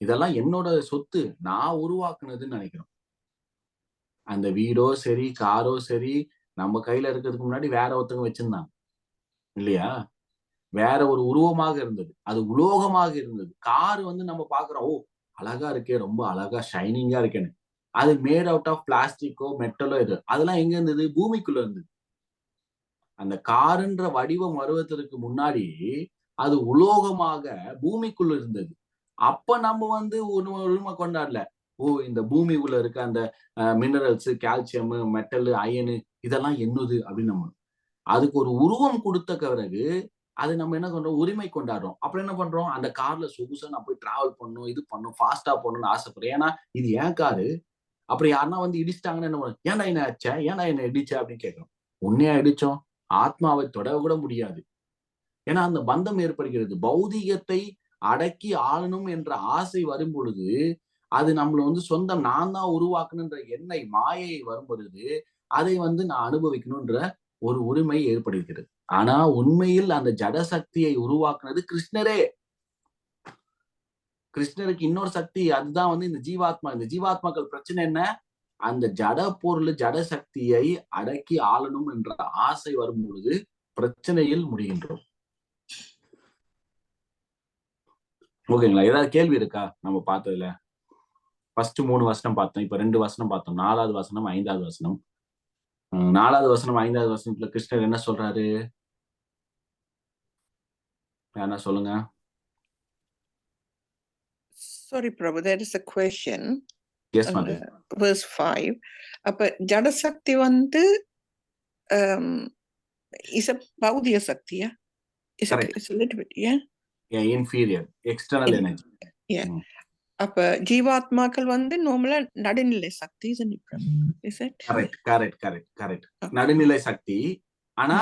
இதெல்லாம் என்னோட சொத்து, நான் உருவாக்குனதுன்னு நினைக்கிறோம். அந்த வீடோ சரி, காரோ சரி, நம்ம கையில இருக்கிறதுக்கு முன்னாடி வேற ஒருத்தவங்க வச்சிருந்தாங்க இல்லையா? வேற ஒரு உருவமாக இருந்தது, அது உலோகமாக இருந்தது. காரு வந்து நம்ம பாக்குறோம், ஓ அழகா இருக்கே, ரொம்ப அழகா ஷைனிங்கா இருக்கேன்னு. அது மேட் அவுட் ஆஃப் பிளாஸ்டிக்கோ மெட்டலோ இது அதெல்லாம் எங்க இருந்தது? பூமிக்குள்ள இருந்தது. அந்த காருன்ற வடிவம் வருவதற்கு முன்னாடி அது உலோகமாக பூமிக்குள்ள இருந்தது. அப்ப நம்ம வந்து உரிமை கொண்டாடல. ஓ, இந்த பூமிக்குள்ள இருக்க அந்த மினரல்ஸ், கால்சியம், மெட்டல், அயனு இதெல்லாம் என்னது அப்படின்னு நம்ம அதுக்கு ஒரு உருவம் கொடுத்த பிறகு அது நம்ம என்ன பண்றோம்? உரிமை கொண்டாடுறோம். அப்புறம் என்ன பண்றோம்? அந்த கார்ல சொகுசா நான் போய் டிராவல் பண்ணணும், இது பண்ணும், ஃபாஸ்டா போகணும்னு ஆசைப்படுறேன். ஏன்னா இது ஏன் காரு. அப்புறம் யாருன்னா வந்து இடிச்சிட்டாங்கன்னு என்ன பண்ணும்? ஏன்டா என்ன அடிச்ச, ஏன்டா என்ன இடிச்ச அப்படின்னு கேட்கிறோம். உன்னையா இடிச்சோம்? ஆத்மாவை தொட கூட முடியாது. ஏன்னா அந்த பந்தம் ஏற்படுகிறது. பௌதிகத்தை அடக்கி ஆளணும் என்ற ஆசை வரும் பொழுது அது நம்மள வந்து சொந்தம் நான் தான் உருவாக்கணுன்ற எண்ணெய் மாயை வரும் பொழுது அதை வந்து நான் அனுபவிக்கணும்ன்ற ஒரு உரிமை ஏற்படுகிறது. ஆனா உண்மையில் அந்த ஜட சக்தியை உருவாக்குனது கிருஷ்ணரே. கிருஷ்ணருக்கு இன்னொரு சக்தி, அதுதான் வந்து இந்த ஜீவாத்மா. இந்த ஜீவாத்மாக்கள் பிரச்சனை என்ன? அந்த ஜட பொருள் ஜட சக்தியை அடக்கி ஆளணும் என்ற ஆசை வரும் பொழுது பிரச்சனையில் முடிகின்றோம். ஓகேங்களா? ஏதாவது கேள்வி இருக்கா? நம்ம பார்த்ததுல ஃபர்ஸ்ட் 3 வசனம் பார்த்தோம், இப்ப 2 வசனம் பார்த்தோம். 4வது வசனம், 5வது வசனம். 4வது வசனம் 5வது வசனத்துல கிருஷ்ணர் என்ன சொல்றாரு? என்ன சொல்லுங்க. Sorry, Prabhu, there is a question. எஸ் மாதிரி Verse 5. அப்ப ஜடசக்தி வந்து is a பௌதிக சக்தியா? Is a little bit, yeah? Inferior, external energy. Yeah. அப்ப ஜீவாத்மாக்கள் வந்து நார்மலா நடுநிலை சக்தி. கரெக்ட். நடுநிலை சக்தி. ஆனா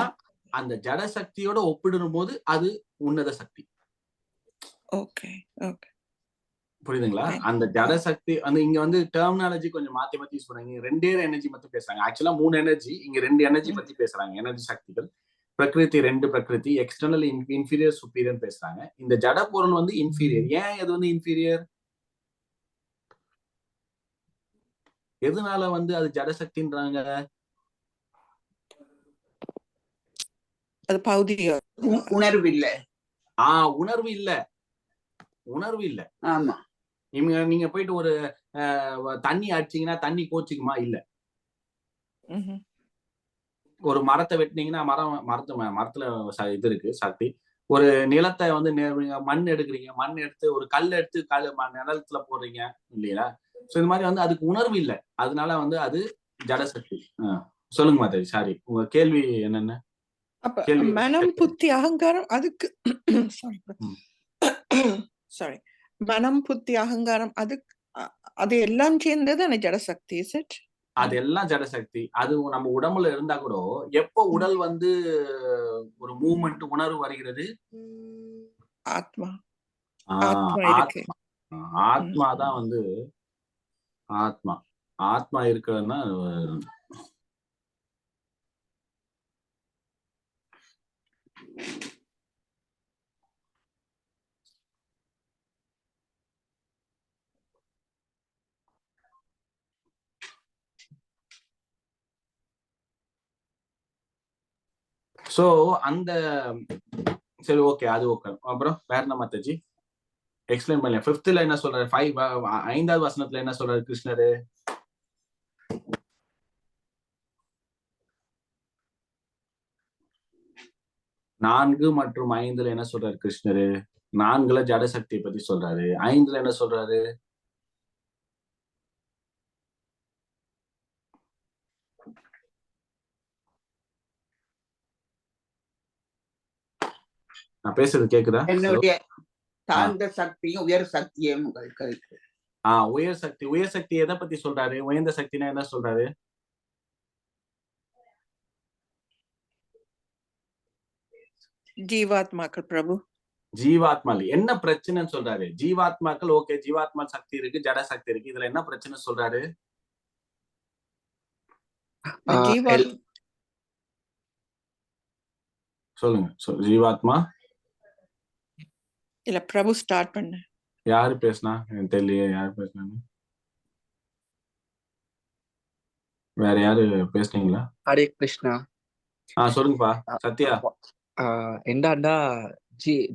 அந்த ஜட சக்தியோட ஒப்பிடும் போது அது உன்னத சக்தி. ஓகே. புரியுதுங்களா? அந்த ஜட சக்தி அந்த இங்க வந்து டெர்மினாலஜி கொஞ்சம் மாத்தி யூஸ் பண்ணாங்க. 2 எனர்ஜி பத்தி பேசுறாங்க. ஆக்சுவலா 3 எனர்ஜி, இங்க 2 எனர்ஜி பத்தி பேசுறாங்க. எனர்ஜி சக்திகள் பிரகிருதி, 2 பிரகிருதி, எக்ஸ்டர்னல், இன்ஃபீரியர், சுப்பீரியர் பேசுறாங்க. இந்த ஜட பொருள் வந்து இன்ஃபீரியர். ஏன் இது வந்து இன்ஃபீரியர்? எதனால வந்து அது ஜடசக்தின்றாங்க? அது பௌதிக உணர்வு இல்ல. உணர்வு இல்ல. ஆமா. நீங்க போயிட்டு ஒரு தண்ணி அடிச்சீங்கன்னா தண்ணி கோச்சிக்குமா? இல்ல. ஒரு மரத்தை வெட்டினீங்கன்னா மரத்துல இது இருக்கு சக்தி. ஒரு நிலத்தை வந்து மண் எடுக்கிறீங்க, மண் எடுத்து ஒரு கல் எடுத்து நிலத்துல போடுறீங்க இல்லையா? சோ இந்த மாதிரி வந்து அதுக்கு உணர்வு இல்ல. அதனால வந்து அது ஜடசக்தி. சொல்லுங்க மாதாஜி. சாரி, உங்க கேள்வி என்னென்ன? மனம், புத்தி, அகங்காரம் அதுக்கு சாரி, மனம், புத்தி, அகங்காரம் அது எல்லாம் சேர்ந்தது அந்த ஜடசக்தி. Is it? அதெல்லாம் ஜடசக்தி. அது நம்ம உடம்புல இருந்தா கூட எப்போ உடல் வந்து ஒரு மூவ்மெண்ட் உணர்வு வருகிறது? ஆத்மா தான் வந்து ஆத்மா இருக்கிறதுனா சோ அந்த சரி, ஓகே, அது ஓகே. அப்புறம் வேற என்ன மாதாஜி எக்ஸ்பிளைன் பண்ணல. 5th என்ன சொல்றாரு? 5வது வசனத்துல என்ன சொல்றாரு கிருஷ்ணரு? 4 மற்றும் 5 என்ன சொல்றாரு கிருஷ்ணரு? 4 ஜடசக்தியை பத்தி சொல்றாரு. 5 என்ன சொல்றாரு? நான் பேசுறது கேக்குதா? என்னுடைய தாழ்ந்த சக்தியும் உயர் சக்தியும் உயர் சக்தி எதை பத்தி சொல்றாரு? உயர்ந்த சக்தினா என்ன சொல்றாரு? ஜீவாத்மாக்கள் பிரபு. ஜீவாத்மா என்ன பிரச்சனைன்னு சொல்றாரு? ஜீவாத்மாக்கள் ஓகே, ஜீவாத்மா சக்தி இருக்கு, ஜட சக்தி இருக்கு. இதுல என்ன பிரச்சனை சொல்றாரு? சொல்லுங்க. ஜீவாத்மா இல்ல பிரபு ஸ்டார்ட் பண்ண. யாரு பேசினா எனக்கு தெரியலையே. யாரு பேசினாங்க? வேற யாரு பேசுனீங்களா? ஹரே கிருஷ்ணா. சொல்லுங்கப்பா. சத்யா. എന്താണ്ടാ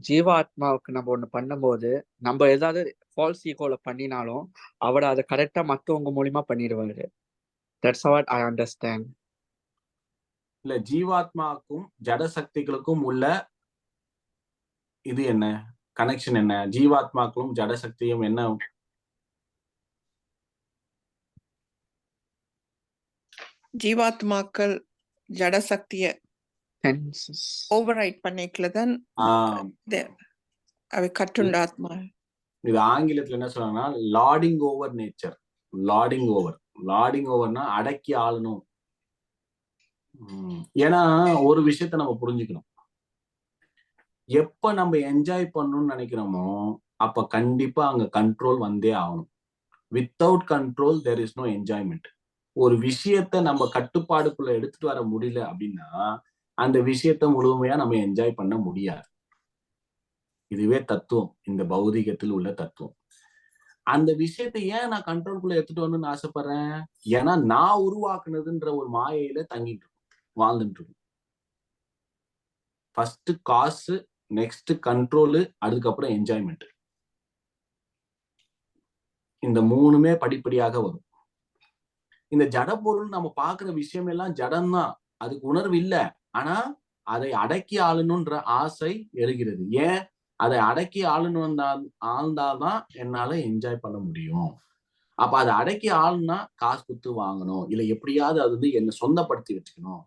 ஜீவாத்மாவுக்கு நம்ம ஒண்ணு பண்ணும்போது நம்ம ஏதாவது ஃபால்ஸ் ஈகோல பண்ணினாலும் அவர் அதை கரெக்டா மத்தவங்க மூலியமா பண்ணிடுவாரு. That's what I understand. இல்ல ஜீவாத்மாக்கும் ஜட சக்திகளுக்கும் உள்ள இது என்ன கனெக்ஷன் என்ன? ஜீவாத்மாக்களும் ஜட சக்தியும் என்ன? ஜீவாத்மாக்கள் ஜட சக்திய ஓவர் ரைட் பண்ணிக்கலதான் அவை கட்டுண்ட ஆத்மா. இது ஆங்கிலத்துல என்ன சொல்றாங்கன்னா லார்டிங் ஓவர் நேச்சர். லார்டிங் ஓவர்னா அடக்கி ஆளணும். ஏன்னா ஒரு விஷயத்த நம்ம புரிஞ்சுக்கணும், எப்ப நம்ம என்ஜாய் பண்ணணும்னு நினைக்கிறோமோ அப்ப கண்டிப்பா அங்க கண்ட்ரோல் வந்தே ஆகணும். Without control there is no enjoyment. ஒரு விஷயத்த நம்ம கட்டுப்பாடுக்குள்ள எடுத்துட்டு வர முடியல அப்படின்னா அந்த விஷயத்த முழுமையா நம்ம என்ஜாய் பண்ண முடியாது. இதுவே தத்துவம், இந்த பௌதிகத்தில் உள்ள தத்துவம். அந்த விஷயத்த ஏன் நான் கண்ட்ரோல்குள்ள எடுத்துட்டு வரணும்னு ஆசைப்படுறேன்? ஏன்னா நான் உருவாக்குனதுன்ற ஒரு மாயையில தங்கிட்டு இருக்கும், வாழ்ந்துட்டு இருக்கும். ஃபர்ஸ்ட் காசு, நெக்ஸ்ட் கண்ட்ரோலு, அதுக்கப்புறம் என்ஜாய்மெண்ட். இந்த மூணுமே படிப்படியாக வரும். இந்த ஜட பொருள் நம்ம பாக்குற விஷயம் எல்லாம் ஜடம்தான், அதுக்கு உணர்வு இல்லை. ஆனா அதை அடக்கி ஆளணும்ன்ற ஆசை எழுகிறது. ஏன்? அதை அடக்கி ஆழ்ந்தாதான் என்னால என்ஜாய் பண்ண முடியும். அப்ப அதை அடக்கி ஆளுனா காசு குத்து வாங்கணும், இல்ல எப்படியாவது அது வந்து என்ன சொந்தப்படுத்தி வச்சுக்கணும்.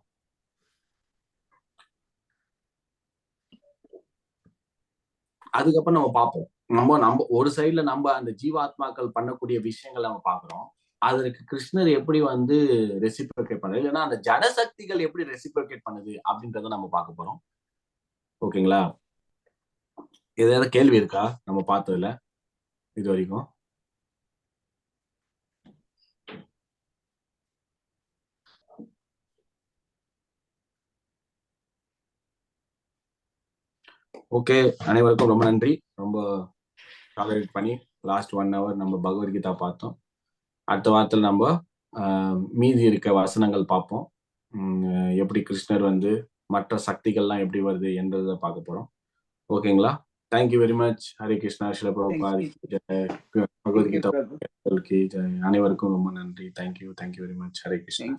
அதுக்கப்புறம் நம்ம பார்ப்போம், நம்ம ஒரு சைட்ல நம்ம அந்த ஜீவாத்மாக்கள் பண்ணக்கூடிய விஷயங்கள் நம்ம பாக்குறோம். அதற்கு கிருஷ்ணர் எப்படி வந்து ரெசிப்ரோகேட் பண்ணுது, இல்லைன்னா அந்த ஜட சக்திகள் எப்படி ரெசிப்ரோகேட் பண்ணுது அப்படின்றத நம்ம பார்க்க போறோம். ஓகேங்களா? ஏதாவது கேள்வி இருக்கா நம்ம பார்த்ததுல இது வரைக்கும்? ஓகே, அனைவருக்கும் ரொம்ப நன்றி. ரொம்ப டாலரேட் பண்ணி லாஸ்ட் 1 hour நம்ம பகவத்கீதா பார்த்தோம். அடுத்த வாரத்தில் நம்ம மீதி இருக்க வசனங்கள் பார்ப்போம். எப்படி கிருஷ்ணர் வந்து மற்ற சக்திகள்லாம் எப்படி வருது என்றதை பார்க்க போறோம். ஓகேங்களா? Thank you very much. Hare Krishna. Srila Prabhupad Bhagavad Gita அனைவருக்கும் ரொம்ப நன்றி. Thank you very much. Hare Krishna.